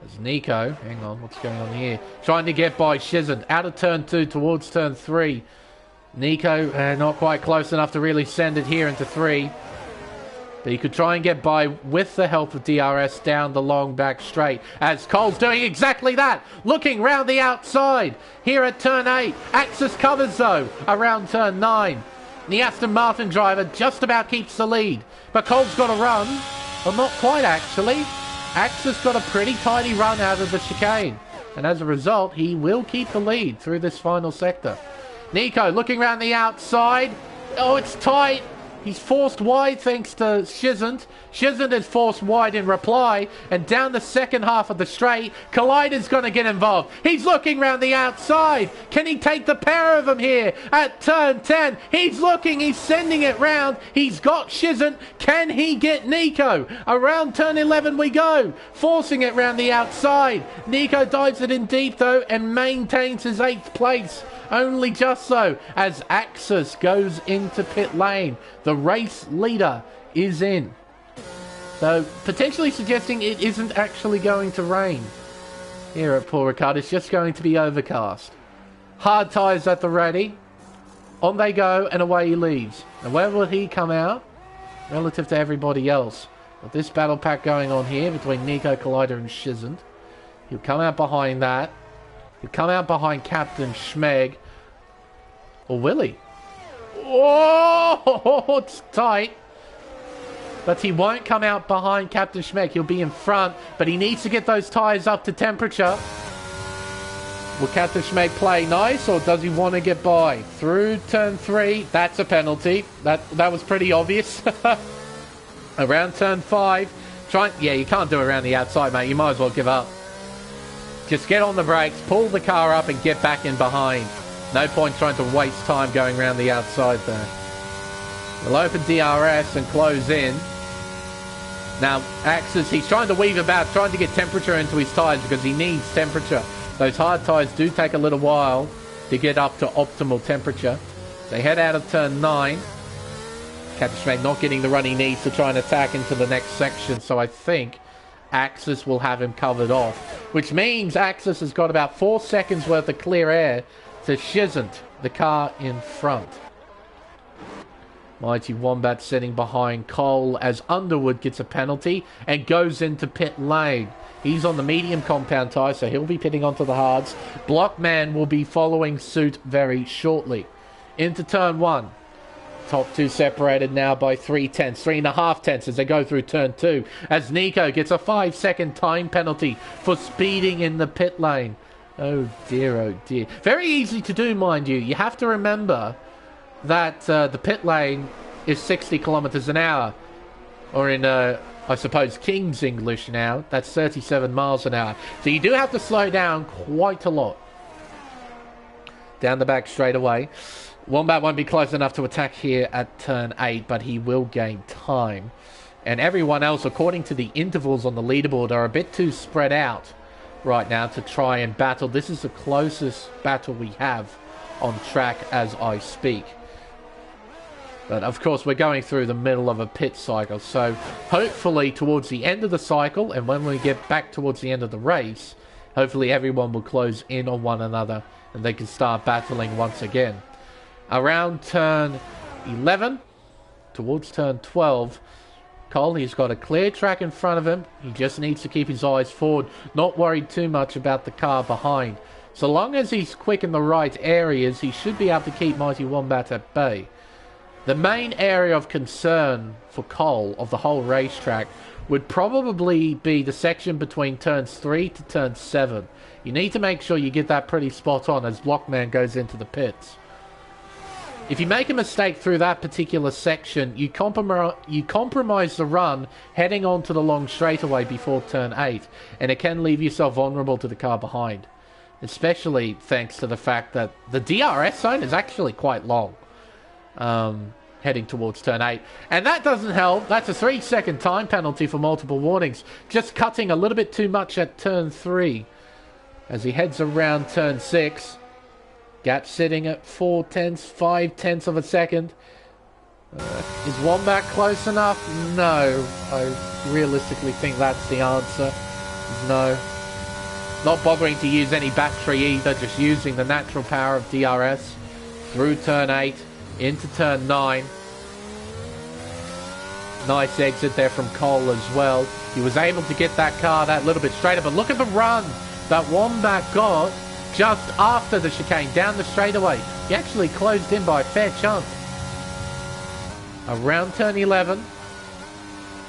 As Nico, hang on, what's going on here? Trying to get by Shizan. Out of turn 2 towards turn 3. Nico not quite close enough to really send it here into 3. But he could try and get by with the help of DRS down the long back straight. As Cole's doing exactly that. Looking round the outside. Here at turn 8. Axis covers though. Around turn 9. The Aston Martin driver just about keeps the lead. But Cole's got to run. Well, not quite actually. Axis got a pretty tidy run out of the chicane. And as a result, he will keep the lead through this final sector. Nico looking around the outside. Oh, it's tight. He's forced wide thanks to Shizant. Shizant is forced wide in reply. And down the second half of the straight, Collider's going to get involved. He's looking around the outside. Can he take the pair of them here at turn 10? He's looking. He's sending it round. He's got Shizant. Can he get Nico? Around turn 11 we go. Forcing it round the outside. Nico dives it in deep though and maintains his 8th place. Only just so as Axis goes into pit lane. The race leader is in. So potentially suggesting it isn't actually going to rain here at Paul Ricard. It's just going to be overcast. Hard tyres at the ready. On they go and away he leaves. Now where will he come out relative to everybody else? With this battle pack going on here between Nico, Collider and Shizant. He'll come out behind that. He'll come out behind Captain Schmeg. Or will he? Oh, it's tight. But he won't come out behind Captain Schmeg. He'll be in front, but he needs to get those tyres up to temperature. Will Captain Schmeg play nice, or does he want to get by? Through turn 3, that's a penalty. That was pretty obvious. Around turn 5, yeah, you can't do it around the outside, mate. You might as well give up. Just get on the brakes, pull the car up, and get back in behind. No point trying to waste time going around the outside there. We'll open DRS and close in. Now, Axis, he's trying to weave about, trying to get temperature into his tyres because he needs temperature. Those hard tyres do take a little while to get up to optimal temperature. They head out of turn 9. Captain Schmeg not getting the run he needs to try and attack into the next section, so I think Axis will have him covered off. Which means Axis has got about 4 seconds worth of clear air to Shizant, the car in front. Mighty Wombat sitting behind Cole as Underwood gets a penalty and goes into pit lane. He's on the medium compound tyre, so he'll be pitting onto the hards. Blockman will be following suit very shortly. Into turn 1. Top 2 separated now by 3.5 tenths as they go through turn 2. As Nico gets a 5-second time penalty for speeding in the pit lane. Oh dear. Very easy to do, mind you. You have to remember that the pit lane is 60 kilometers an hour. Or in, I suppose, King's English now, that's 37 miles an hour. So you do have to slow down quite a lot. Down the back straight away. Wombat won't be close enough to attack here at turn 8, but he will gain time. And everyone else, according to the intervals on the leaderboard, are a bit too spread out right now to try and battle. This is the closest battle we have on track as I speak. But of course we're going through the middle of a pit cycle, so hopefully towards the end of the cycle and when we get back towards the end of the race, hopefully everyone will close in on one another and they can start battling once again. Around turn 11 towards turn 12, Cole, he's got a clear track in front of him. He just needs to keep his eyes forward, not worried too much about the car behind. So long as he's quick in the right areas, he should be able to keep Mighty Wombat at bay. The main area of concern for Cole of the whole racetrack would probably be the section between turns 3 to turn 7. You need to make sure you get that pretty spot on as Blockman goes into the pits. If you make a mistake through that particular section, you compromise the run heading onto the long straightaway before turn 8, and it can leave yourself vulnerable to the car behind. Especially thanks to the fact that the DRS zone is actually quite long, heading towards turn 8. And that doesn't help. That's a 3-second time penalty for multiple warnings. Just cutting a little bit too much at turn 3. As he heads around turn 6. Gap sitting at 5/10 of a second. Is Wombat close enough? No. I realistically think that's the answer. No. Not bothering to use any battery either, just using the natural power of DRS. Through turn 8, into turn 9. Nice exit there from Cole as well. He was able to get that car that little bit straighter, but look at the run that Wombat got just after the chicane, down the straightaway. He actually closed in by a fair chunk. Around turn 11.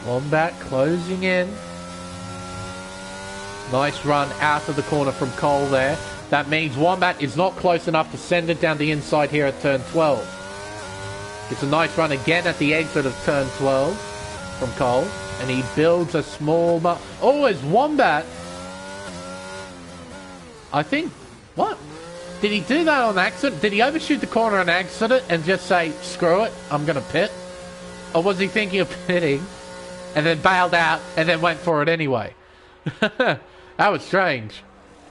Wombat closing in. Nice run out of the corner from Cole there. That means Wombat is not close enough to send it down the inside here at turn 12. It's a nice run again at the exit of turn 12 from Cole. And he builds a small... Oh, it's Wombat. I think... What? Did he do that on accident? Did he overshoot the corner on accident and just say, screw it, I'm going to pit? Or was he thinking of pitting and then bailed out and then went for it anyway? That was strange.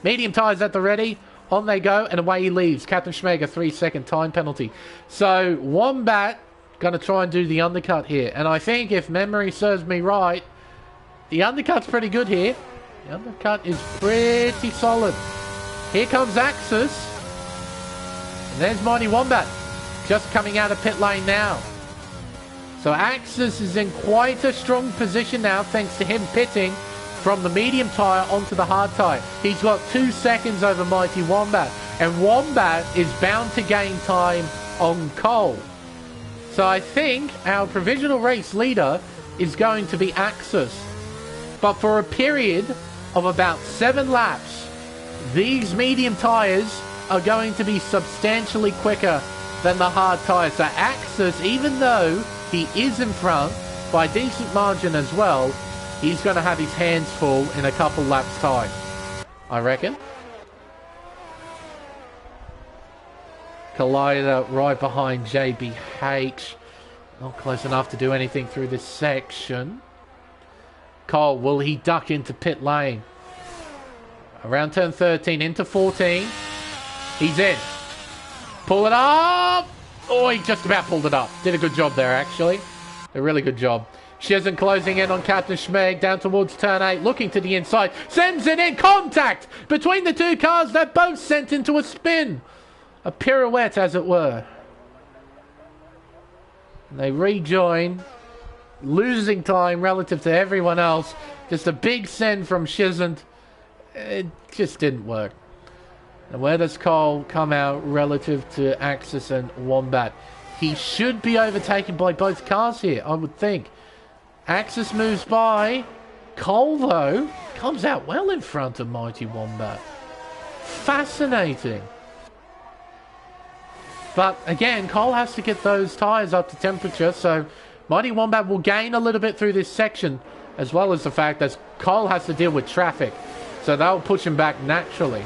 Medium tyres at the ready. On they go, and away he leaves. Captain Schmeg, a 3-second time penalty. So, Wombat going to try and do the undercut here. And I think, if memory serves me right, the undercut's pretty good here. The undercut is pretty solid. Here comes Axis. And there's Mighty Wombat, just coming out of pit lane now. So Axis is in quite a strong position now, thanks to him pitting from the medium tyre onto the hard tyre. He's got 2 seconds over Mighty Wombat. And Wombat is bound to gain time on Cole. So I think our provisional race leader is going to be Axis. But for a period of about 7 laps, these medium tyres are going to be substantially quicker than the hard tyres. So Axis, even though he is in front by a decent margin as well, he's going to have his hands full in a couple laps' time, I reckon. Collider right behind JBH. Not close enough to do anything through this section. Cole, will he duck into pit lane? Around turn 13 into 14. He's in. Pull it up. Oh, he just about pulled it up. Did a good job there, actually. A really good job. Shizen closing in on Captain Schmeg down towards turn 8. Looking to the inside. Sends it in. Contact between the two cars. They're both sent into a spin. A pirouette, as it were. They rejoin. Losing time relative to everyone else. Just a big send from Shizen. It just didn't work. And where does Cole come out relative to Axis and Wombat? He should be overtaken by both cars here, I would think. Axis moves by. Cole, though, comes out well in front of Mighty Wombat. Fascinating. But, again, Cole has to get those tyres up to temperature, so Mighty Wombat will gain a little bit through this section, as well as the fact that Cole has to deal with traffic. So that'll push him back naturally.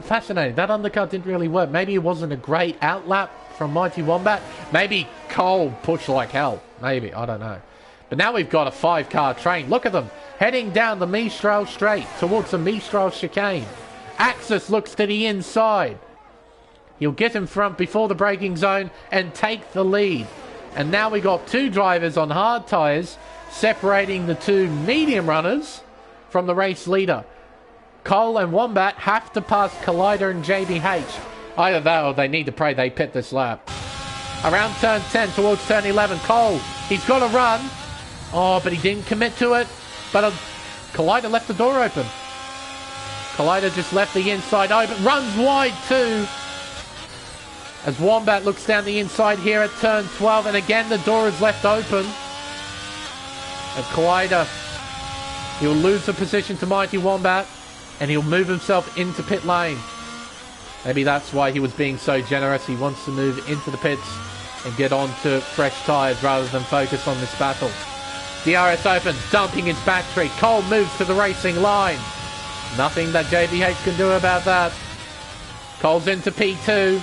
Fascinating. That undercut didn't really work. Maybe it wasn't a great outlap from Mighty Wombat. Maybe Cole pushed like hell. Maybe. I don't know. But now we've got a 5-car train. Look at them. Heading down the Mistral Straight towards the Mistral Chicane. Axis looks to the inside. He'll get in front before the braking zone and take the lead. And now we got 2 drivers on hard tyres separating the 2 medium runners from the race leader. Cole and Wombat have to pass Collider and JBH. Either that or they need to pray they pit this lap. Around turn 10 towards turn 11. Cole, he's got to run. Oh, but he didn't commit to it. But Collider left the door open. Collider just left the inside open. Runs wide too. As Wombat looks down the inside here at turn 12. And again, the door is left open. And Collider, he'll lose the position to Mighty Wombat. And he'll move himself into pit lane. Maybe that's why he was being so generous. He wants to move into the pits and get on to fresh tyres rather than focus on this battle. DRS opens, dumping his battery. Cole moves to the racing line. Nothing that JBH can do about that. Cole's into P2.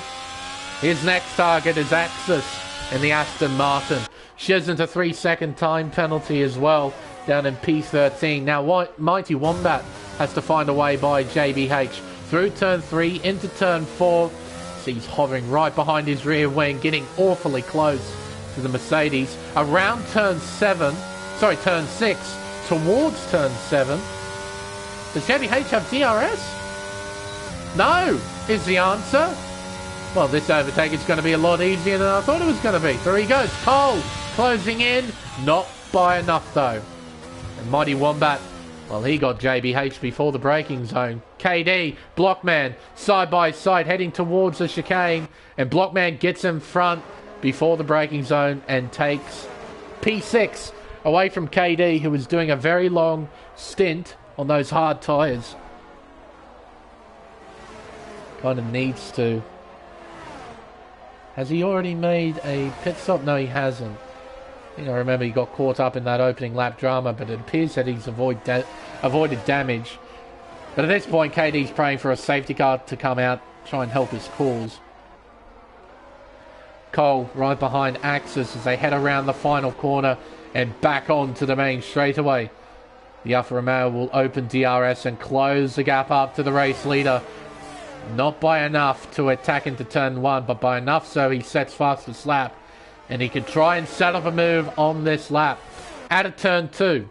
His next target is Axis in the Aston Martin. Shizen a 3-second time penalty as well down in P13. Now Mighty Wombat has to find a way by JBH through turn 3 into turn 4. He's hovering right behind his rear wing, getting awfully close to the Mercedes. Around turn 6 towards turn 7. Does JBH have DRS? No, is the answer. Well, this overtake is going to be a lot easier than I thought it was going to be. There he goes. Cole closing in. Not by enough, though. And Mighty Wombat, well, he got JBH before the braking zone. KD, Blockman, side by side, heading towards the chicane. And Blockman gets in front before the braking zone and takes P6 away from KD, who was doing a very long stint on those hard tyres. Kind of needs to. Has he already made a pit stop? No, he hasn't. I remember he got caught up in that opening lap drama, but it appears that he's avoided damage. But at this point, KD's praying for a safety car to come out, try and help his cause. Cole right behind Axis as they head around the final corner and back on to the main straightaway. The Alfa Romeo will open DRS and close the gap up to the race leader. Not by enough to attack into turn 1, but by enough so he sets fastest lap. And he can try and set up a move on this lap. Out of turn 2,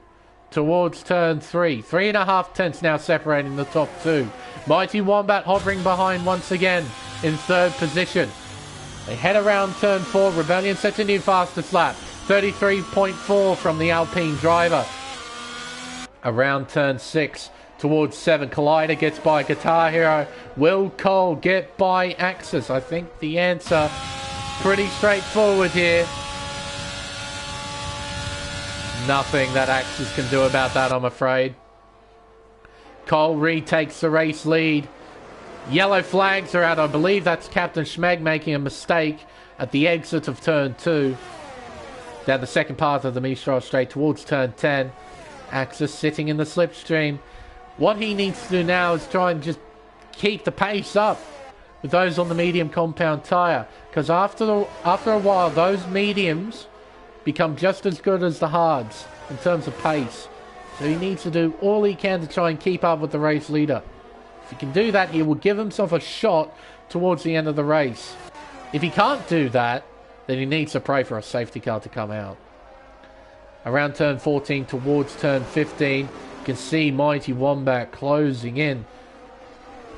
towards turn 3. 3.5 tenths now separating the top 2. Mighty Wombat hovering behind once again in 3rd position. They head around turn 4. Rebellion sets a new fastest lap. 33.4 from the Alpine driver. Around turn 6. Towards 7, Collider gets by Guitar Hero. Will Cole get by Axis? I think the answer pretty straightforward here. Nothing that Axis can do about that, I'm afraid. Cole retakes the race lead. Yellow flags are out. I believe that's Captain Schmeg making a mistake at the exit of turn 2. Down the second part of the Mistral straight towards turn 10. Axis sitting in the slipstream. What he needs to do now is try and just keep the pace up with those on the medium compound tyre. Because after a while, those mediums become just as good as the hards in terms of pace. So he needs to do all he can to try and keep up with the race leader. If he can do that, he will give himself a shot towards the end of the race. If he can't do that, then he needs to pray for a safety car to come out. Around turn 14 towards turn 15. You can see Mighty Wombat closing in.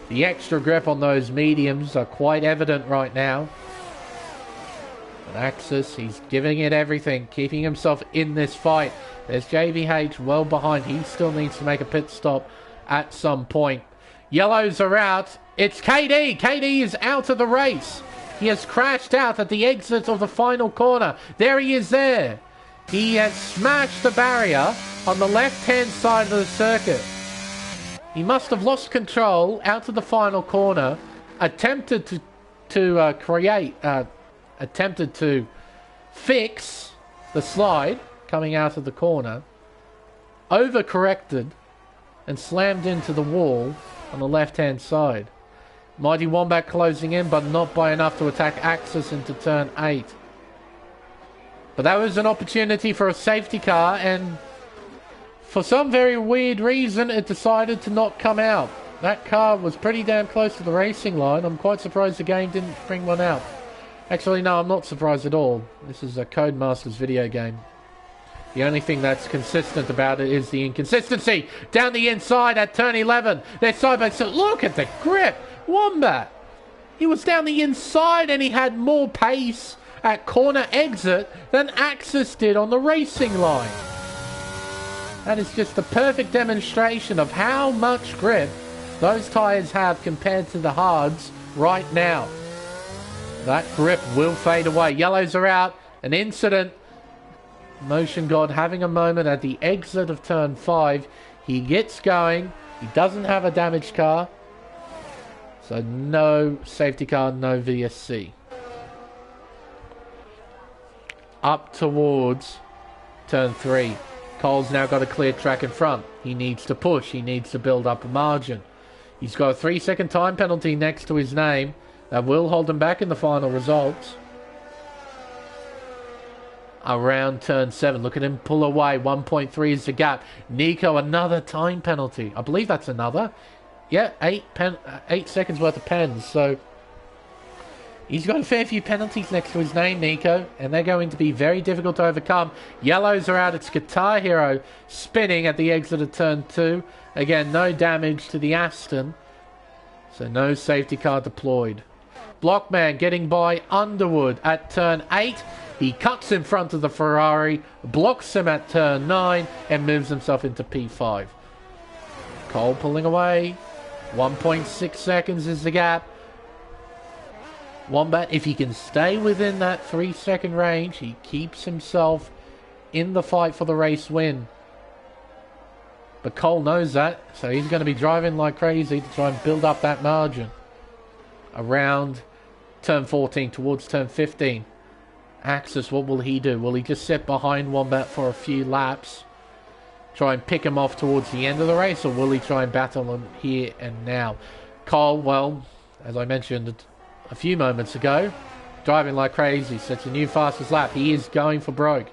The extra grip on those mediums are quite evident right now. But Axis, he's giving it everything, keeping himself in this fight. There's JVH well behind. He still needs to make a pit stop at some point. Yellows are out. It's KD. KD is out of the race. He has crashed out at the exit of the final corner. There he is there. He has smashed the barrier on the left-hand side of the circuit. He must have lost control out of the final corner, attempted to fix the slide coming out of the corner, overcorrected, and slammed into the wall on the left-hand side. Mighty Wombat closing in, but not by enough to attack Axis into turn 8. But that was an opportunity for a safety car, and for some very weird reason, it decided to not come out. That car was pretty damn close to the racing line. I'm quite surprised the game didn't bring one out. Actually, no, I'm not surprised at all. This is a Codemasters video game. The only thing that's consistent about it is the inconsistency. Down the inside at turn 11. They're side by side. Look at the grip. Wombat. He was down the inside and he had more pace at corner exit than Axis did on the racing line. That is just a perfect demonstration of how much grip those tyres have compared to the hards right now. That grip will fade away. Yellows are out. An incident. Motion God having a moment at the exit of turn 5. He gets going. He doesn't have a damaged car. So no safety car, no VSC. Up towards turn 3. Cole's now got a clear track in front. He needs to push. He needs to build up a margin. He's got a 3-second time penalty next to his name. That will hold him back in the final results. Around turn 7. Look at him pull away. 1.3 is the gap. Nico, another time penalty. I believe that's another. Yeah, 8 seconds worth of pens. So he's got a fair few penalties next to his name, Nico, and they're going to be very difficult to overcome. Yellows are out. It's Guitar Hero spinning at the exit of turn 2. Again, no damage to the Aston, so no safety car deployed. Blockman getting by Underwood at turn 8. He cuts in front of the Ferrari, blocks him at turn 9, and moves himself into P5. Cole pulling away. 1.6 seconds is the gap. Wombat, if he can stay within that 3-second range, he keeps himself in the fight for the race win. But Cole knows that, so he's going to be driving like crazy to try and build up that margin. Around turn 14 towards turn 15. Axis, what will he do? Will he just sit behind Wombat for a few laps? Try and pick him off towards the end of the race, or will he try and battle him here and now? Cole, well, as I mentioned a few moments ago, driving like crazy, sets a new fastest lap. He is going for broke.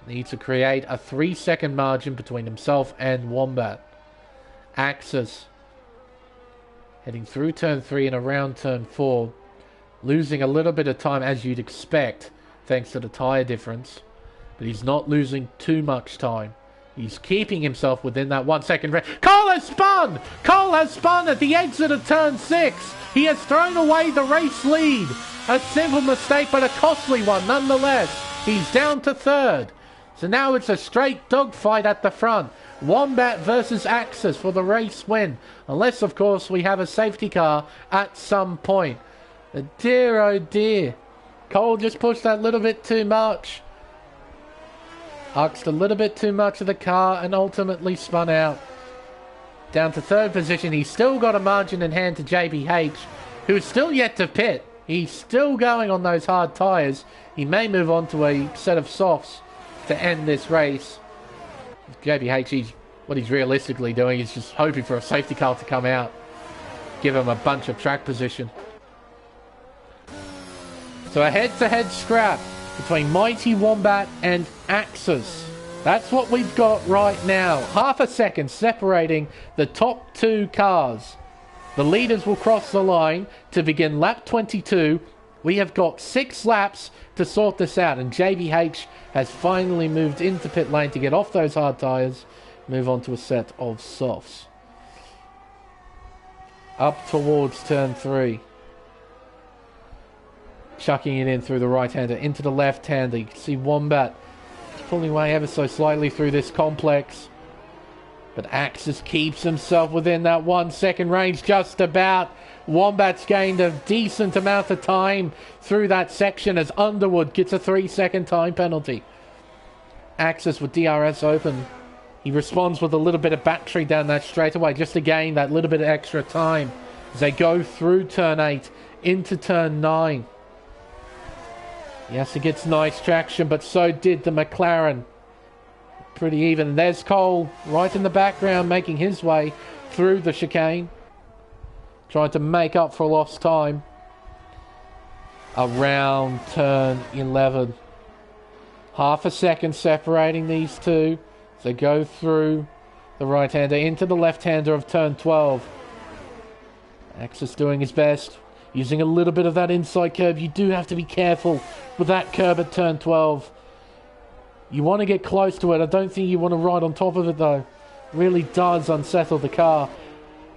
Needs to create a 3-second margin between himself and Wombat. Axis heading through turn 3 and around turn 4. Losing a little bit of time, as you'd expect, thanks to the tyre difference. But he's not losing too much time. He's keeping himself within that 1 second range. Cole has spun! Cole has spun at the exit of turn 6. He has thrown away the race lead. A simple mistake, but a costly one nonetheless. He's down to 3rd. So now it's a straight dogfight at the front. Wombat versus Axis for the race win. Unless, of course, we have a safety car at some point. But dear, oh dear. Cole just pushed that little bit too much. Asked a little bit too much of the car and ultimately spun out. Down to 3rd position. He's still got a margin in hand to JBH, who is still yet to pit. He's still going on those hard tyres. He may move on to a set of softs to end this race. JBH, what he's realistically doing is just hoping for a safety car to come out, give him a bunch of track position. So a head-to-head scrap between Mighty Wombat and Axis. That's what we've got right now. Half a second separating the top 2 cars. The leaders will cross the line to begin lap 22. We have got 6 laps to sort this out, and JBH has finally moved into pit lane to get off those hard tyres, move on to a set of softs. Up towards turn 3. Chucking it in through the right-hander, into the left-hander. You can see Wombat pulling away ever so slightly through this complex. But Axis keeps himself within that 1 second range just about. Wombat's gained a decent amount of time through that section as Underwood gets a 3-second time penalty. Axis with DRS open. He responds with a little bit of battery down that straightaway just to gain that little bit of extra time as they go through turn 8 into turn 9. Yes, it gets nice traction, but so did the McLaren. Pretty even. There's Cole right in the background making his way through the chicane, trying to make up for lost time. Around turn 11. Half a second separating these two. So they go through the right-hander into the left-hander of turn 12. Axis doing his best, using a little bit of that inside curb. You do have to be careful with that curb at turn 12. You want to get close to it. I don't think you want to ride on top of it, though. It really does unsettle the car.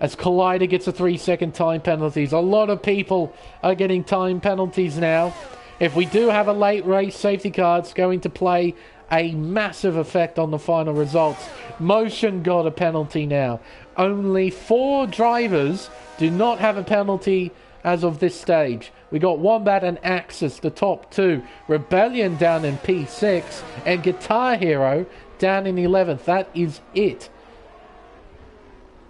As Collider gets a 3-second time penalties. A lot of people are getting time penalties now. If we do have a late race safety car, it's going to play a massive effect on the final results. Motion got a penalty now. Only 4 drivers do not have a penalty as of this stage. We got Wombat and Axis, the top 2. Rebellion down in P6. And Guitar Hero down in 11th. That is it.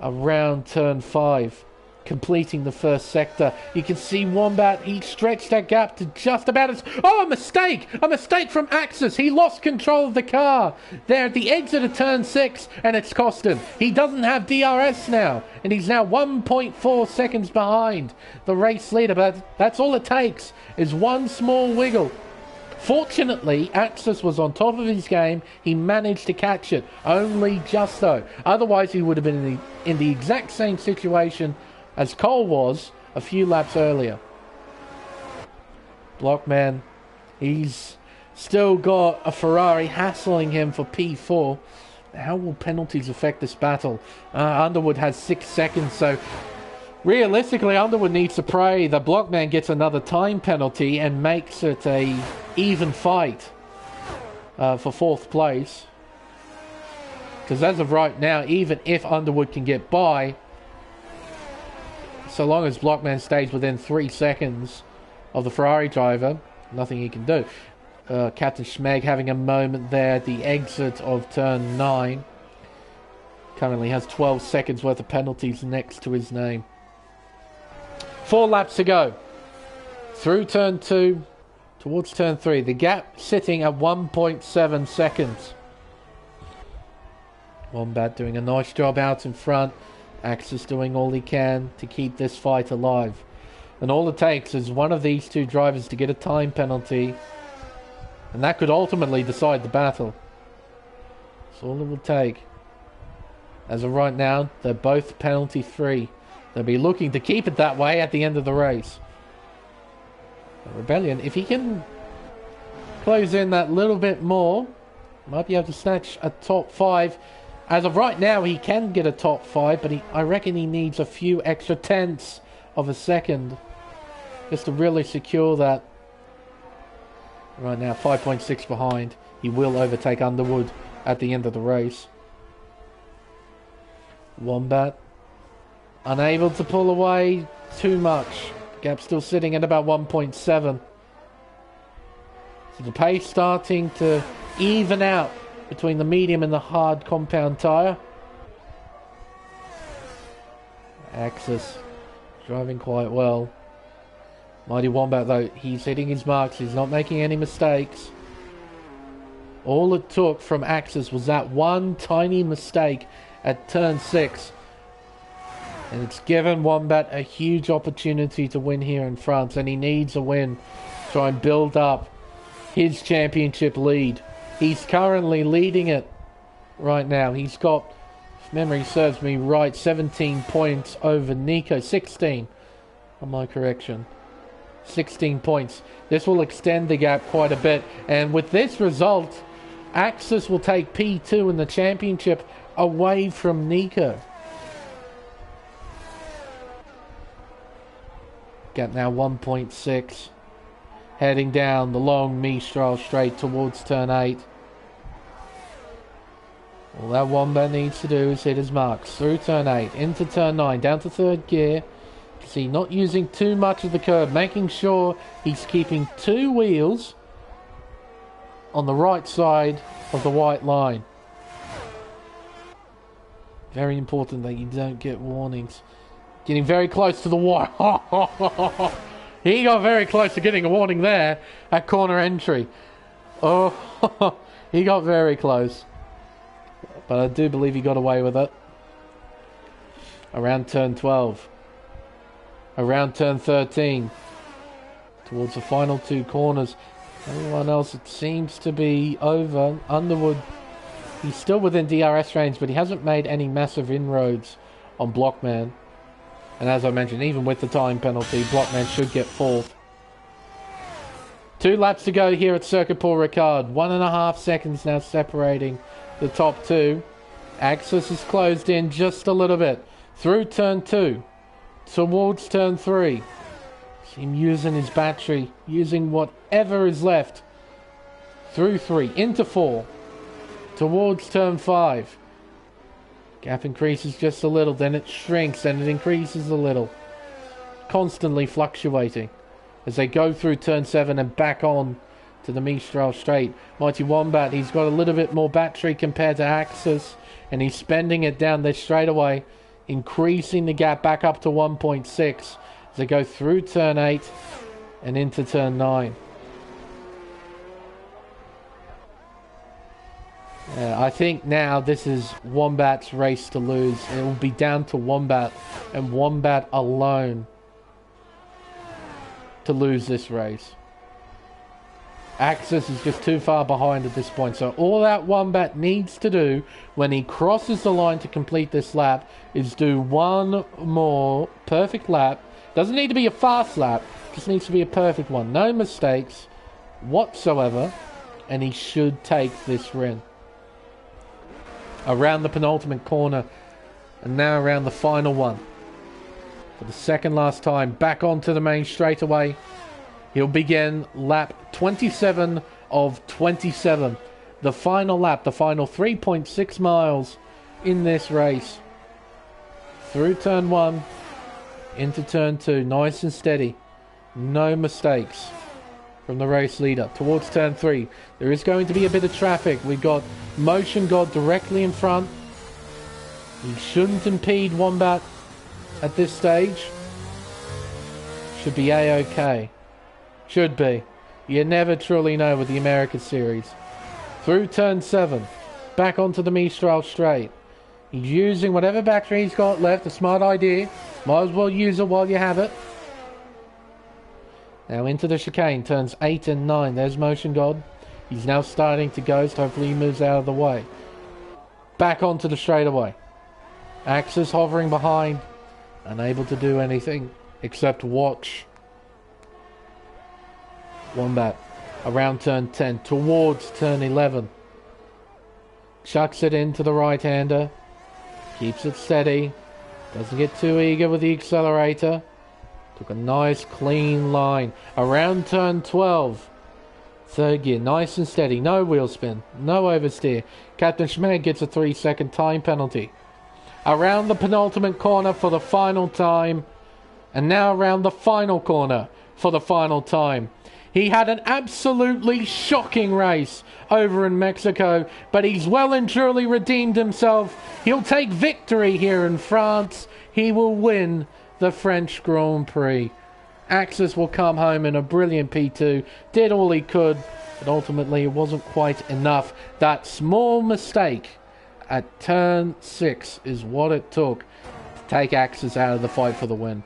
Around turn 5. Completing the first sector. You can see Wombat, he stretched that gap to just about as... Oh, a mistake! A mistake from Axis. He lost control of the car there at the exit of turn 6, and it's cost him. He doesn't have DRS now, and he's now 1.4 seconds behind the race leader, but that's all it takes, is one small wiggle. Fortunately, Axis was on top of his game. He managed to catch it, only just though. Otherwise, he would have been in the exact same situation as Cole was a few laps earlier. Blockman, he's still got a Ferrari hassling him for P4. How will penalties affect this battle? Underwood has 6 seconds, so realistically Underwood needs to pray that Blockman gets another time penalty and makes it a even fight for 4th place. Because as of right now, even if Underwood can get by, so long as Blockman stays within 3 seconds of the Ferrari driver, nothing he can do. Captain Schmeg having a moment there at the exit of turn 9. Currently has 12 seconds worth of penalties next to his name. 4 laps to go. Through turn 2, towards turn 3. The gap sitting at 1.7 seconds. Wombat doing a nice job out in front. Axis doing all he can to keep this fight alive. And all it takes is one of these two drivers to get a time penalty. And that could ultimately decide the battle. That's all it will take. As of right now, they're both penalty free. They'll be looking to keep it that way at the end of the race. Rebellion, if he can close in that little bit more, might be able to snatch a top 5. As of right now, he can get a top 5, but I reckon he needs a few extra tenths of a second just to really secure that. Right now, 5.6 behind. He will overtake Underwood at the end of the race. Wombat unable to pull away too much. Gap still sitting at about 1.7. So the pace starting to even out between the medium and the hard compound tyre. Axis driving quite well. Mighty Wombat though, he's hitting his marks, he's not making any mistakes. All it took from Axis was that one tiny mistake at turn 6. And it's given Wombat a huge opportunity to win here in France. And he needs a win to try and build up his championship lead. He's currently leading it right now. He's got, if memory serves me right, 17 points over Nico. 16 on my correction. 16 points. This will extend the gap quite a bit. And with this result, Axis will take P2 in the championship away from Nico. Gap now 1.6. Heading down the long Mistral straight towards turn 8. All that Wombat needs to do is hit his marks through turn 8, into turn 9, down to 3rd gear. See, not using too much of the curb, making sure he's keeping 2 wheels on the right side of the white line. Very important that you don't get warnings. Getting very close to the wire. He got very close to getting a warning there at corner entry. Oh, he got very close. But I do believe he got away with it. Around turn 12. Around turn 13. Towards the final 2 corners. Everyone else, it seems to be over. Underwood, he's still within DRS range, but he hasn't made any massive inroads on Blockman. And as I mentioned, even with the time penalty, Blockman should get 4th. 2 laps to go here at Circuit Paul Ricard. 1.5 seconds now separating the top 2. Axis is closed in just a little bit. Through turn 2. Towards turn 3. See him using his battery. Using whatever is left. Through 3. Into 4. Towards turn 5. Gap increases just a little, then it shrinks, then it increases a little. Constantly fluctuating as they go through turn 7 and back on to the Mistral straight. Mighty Wombat, he's got a little bit more battery compared to Axis, and he's spending it down there straight away, increasing the gap back up to 1.6 as they go through turn 8 and into turn 9. I think now this is Wombat's race to lose. It will be down to Wombat and Wombat alone to lose this race. Axis is just too far behind at this point. So all that Wombat needs to do when he crosses the line to complete this lap is do one more perfect lap. Doesn't need to be a fast lap. Just needs to be a perfect one. No mistakes whatsoever. And he should take this win. Around the penultimate corner, and now around the final one. For the second last time, back onto the main straightaway. He'll begin lap 27 of 27. The final lap, the final 3.6 miles in this race. Through turn 1, into turn 2, nice and steady. No mistakes from the race leader. Towards turn 3, there is going to be a bit of traffic. We've got Motion God directly in front. He shouldn't impede Wombat at this stage. Should be A-OK. Should be. You never truly know with the America Series. Through turn 7. Back onto the Mistral straight. He's using whatever battery he's got left. A smart idea. Might as well use it while you have it. Now into the chicane. Turns 8 and 9. There's Motion God. He's now starting to ghost. Hopefully he moves out of the way. Back onto the straightaway. Axis hovering behind. Unable to do anything except watch. Wombat around turn 10 towards turn 11. Chucks it into the right-hander. Keeps it steady. Doesn't get too eager with the accelerator. Took a nice clean line. Around turn 12. Third gear, nice and steady. No wheel spin. No oversteer. Captain Schmeg gets a 3-second time penalty. Around the penultimate corner for the final time. And now around the final corner for the final time. He had an absolutely shocking race over in Mexico, but he's well and truly redeemed himself. He'll take victory here in France. He will win the French Grand Prix. Axis will come home in a brilliant P2. Did all he could, but ultimately it wasn't quite enough. That small mistake at turn 6 is what it took to take Axis out of the fight for the win.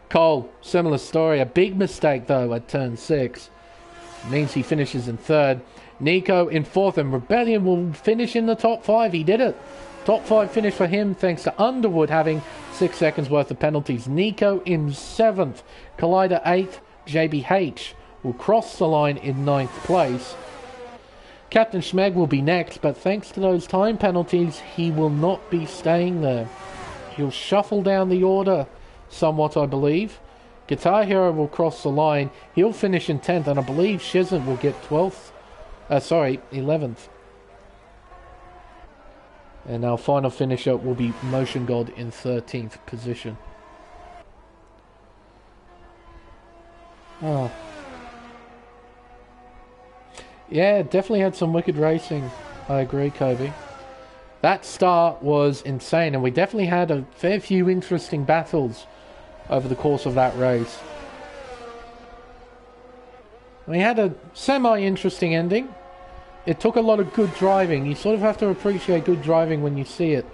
Cole, similar story. A big mistake, though, at turn 6. Means he finishes in 3rd. Nico in 4th, and Rebellion will finish in the top 5. He did it. Top 5 finish for him, thanks to Underwood having 6 seconds worth of penalties. Nico in 7th. Collider 8th. JBH will cross the line in 9th place. Captain Schmeg will be next, but thanks to those time penalties, he will not be staying there. He'll shuffle down the order somewhat, I believe. Guitar Hero will cross the line. He'll finish in 10th, and I believe Shizant will get 11th. And our final finisher will be Motion God in 13th position. Oh. Yeah, definitely had some wicked racing. I agree, Kobe. That start was insane, and we definitely had a fair few interesting battles over the course of that race. We had a semi-interesting ending. It took a lot of good driving. You sort of have to appreciate good driving when you see it.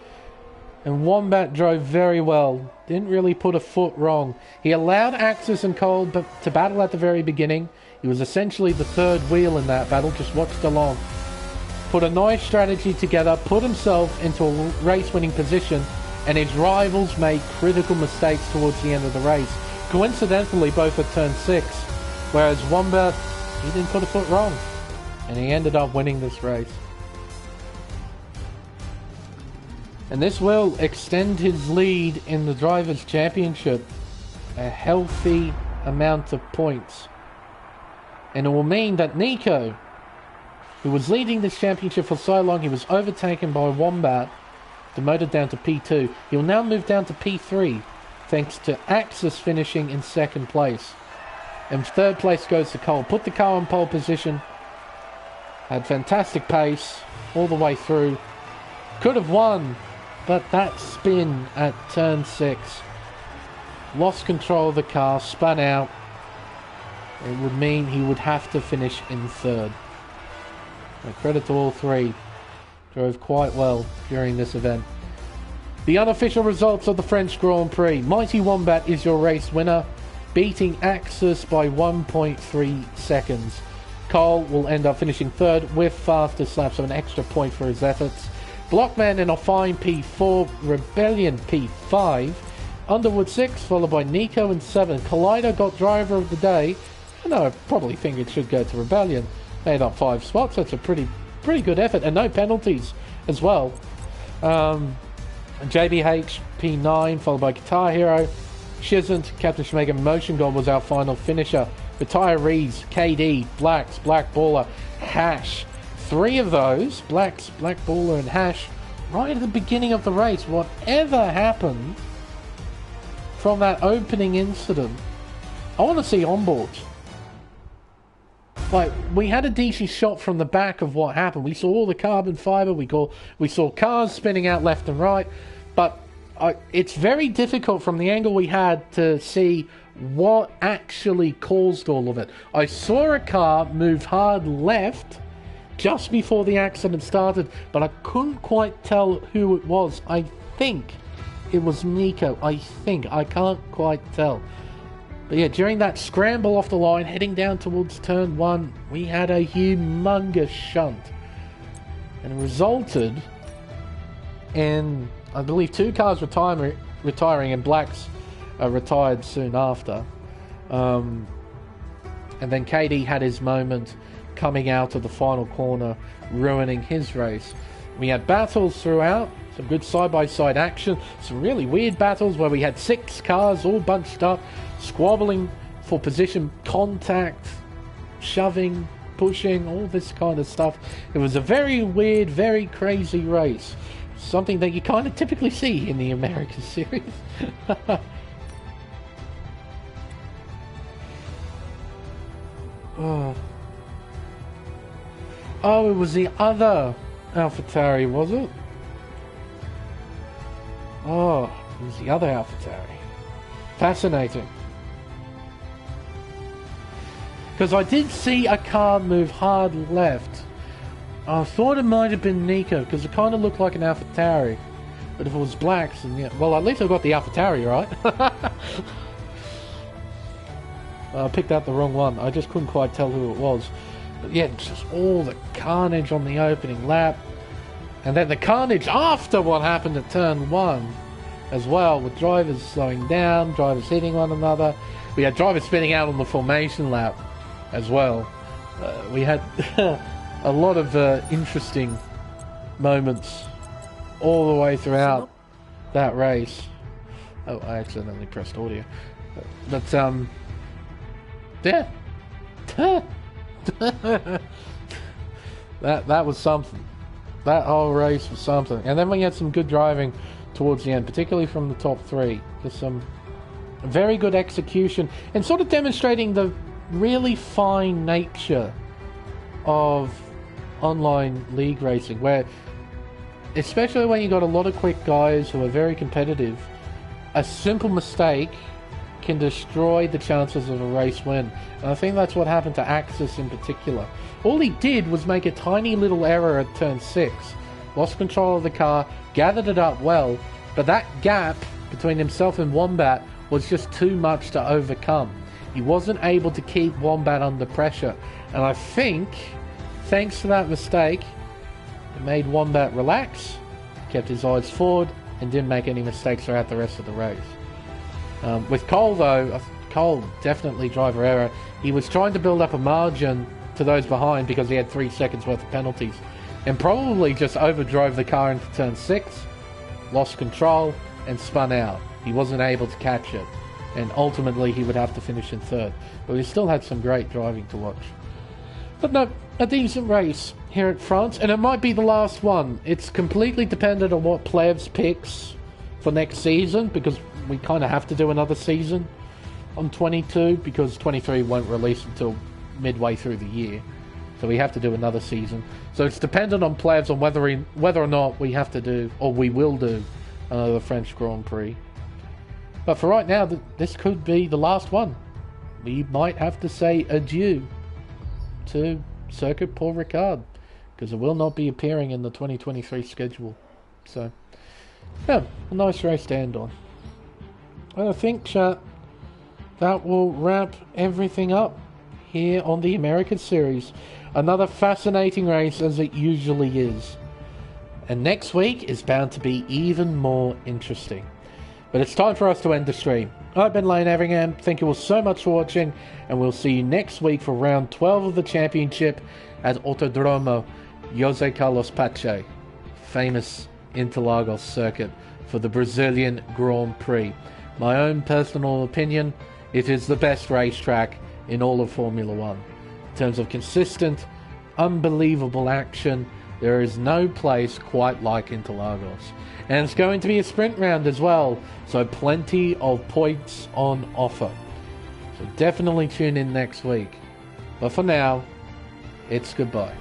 And Wombat drove very well. Didn't really put a foot wrong. He allowed Axis and Cole to battle at the very beginning. He was essentially the third wheel in that battle, just watched along. Put a nice strategy together, put himself into a race-winning position, and his rivals made critical mistakes towards the end of the race. Coincidentally, both at turn 6, whereas Wombat, he didn't put a foot wrong, and he ended up winning this race. And this will extend his lead in the Drivers' Championship a healthy amount of points. And it will mean that Nico, who was leading this championship for so long, he was overtaken by Wombat, demoted down to P2. He'll now move down to P3, thanks to Axis finishing in 2nd place. And 3rd place goes to Cole. Put the car in pole position. Had fantastic pace all the way through. Could have won, but that spin at turn 6. Lost control of the car, spun out. It would mean he would have to finish in 3rd. So credit to all three. Drove quite well during this event. The unofficial results of the French Grand Prix. Mighty Wombat is your race winner, beating Axis by 1.3 seconds. Cole will end up finishing 3rd with faster slap, so an extra point for his efforts. Blockman in a fine P4, Rebellion P5, Underwood 6, followed by Nico in 7. Collider got driver of the day. I probably think it should go to Rebellion. Made up 5 spots. That's a pretty good effort, and no penalties as well. JBH P9, followed by Guitar Hero, Shizant, Captain Schmeg, and Motion God was our final finisher. Retirees, KD, Blacks, Black Baller, Hash. 3 of those, Blacks, Black Baller, and Hash, right at the beginning of the race. Whatever happened from that opening incident, I want to see onboards. Like, we had a decent shot from the back of what happened. We saw all the carbon fiber. We saw cars spinning out left and right. but it's very difficult from the angle we had to see what actually caused all of it. I saw a car move hard left just before the accident started, but I couldn't quite tell who it was. I think it was Nico. I can't quite tell. But yeah, during that scramble off the line, heading down towards turn 1, we had a humongous shunt. And it resulted in, I believe, 2 cars retiring, and Black's retired soon after. And then KD had his moment coming out of the final corner, ruining his race. We had battles throughout, some good side-by-side action, some really weird battles where we had 6 cars all bunched up, squabbling for position, contact, shoving, pushing, all this kind of stuff. It was a very weird, very crazy race. Something that you kind of typically see in the American series. Oh, it was the other AlphaTauri, was it? Oh, it was the other AlphaTauri. Fascinating. Because I did see a car move hard left. I thought it might have been Nico, because it kind of looked like an AlphaTauri. But if it was Black's, then yeah. Well, at least I got the AlphaTauri right. I picked out the wrong one. I just couldn't quite tell who it was. But yeah, just all the carnage on the opening lap. And then the carnage after what happened at turn 1 as well, with drivers slowing down, drivers hitting one another. We had drivers spinning out on the formation lap as well. We had a lot of interesting moments all the way throughout that race. Oh, I accidentally pressed audio. But, yeah. that was something. That whole race was something. And then we had some good driving towards the end, particularly from the top 3. Just some very good execution and sort of demonstrating the really fine nature of online league racing, where especially when you got a lot of quick guys who are very competitive, a simple mistake can destroy the chances of a race win. And I think that's what happened to Axis in particular. All he did was make a tiny little error at turn 6, lost control of the car, gathered it up well, but that gap between himself and Wombat was just too much to overcome. He wasn't able to keep Wombat under pressure, and I think thanks to that mistake, it made Wombat relax, kept his eyes forward, and didn't make any mistakes throughout the rest of the race. With Cole though, Cole definitely driver error. He was trying to build up a margin to those behind because he had 3 seconds worth of penalties, and probably just overdrove the car into turn 6, lost control, and spun out. He wasn't able to catch it, and ultimately he would have to finish in 3rd. But we still had some great driving to watch. But no, a decent race here at France, and it might be the last one. It's completely dependent on what Plevs picks for next season, because we kind of have to do another season on 22, because 23 won't release until midway through the year. So we have to do another season. So it's dependent on Plevs on whether or not we have to do, or we will do, another French Grand Prix. But for right now, this could be the last one. We might have to say adieu to Circuit Paul Ricard, because it will not be appearing in the 2023 schedule. So, yeah, a nice race to end on. I think, chat, that will wrap everything up here on the American Series. Another fascinating race, as it usually is. And next week is bound to be even more interesting. But it's time for us to end the stream. I've been LaneEveringham. Thank you all so much for watching, and we'll see you next week for round 12 of the championship at Autodromo José Carlos Pache, famous Interlagos circuit for the Brazilian Grand Prix. My own personal opinion, it is the best racetrack in all of Formula One. In terms of consistent, unbelievable action, there is no place quite like Interlagos. And it's going to be a sprint round as well, so plenty of points on offer. So definitely tune in next week. But for now, it's goodbye.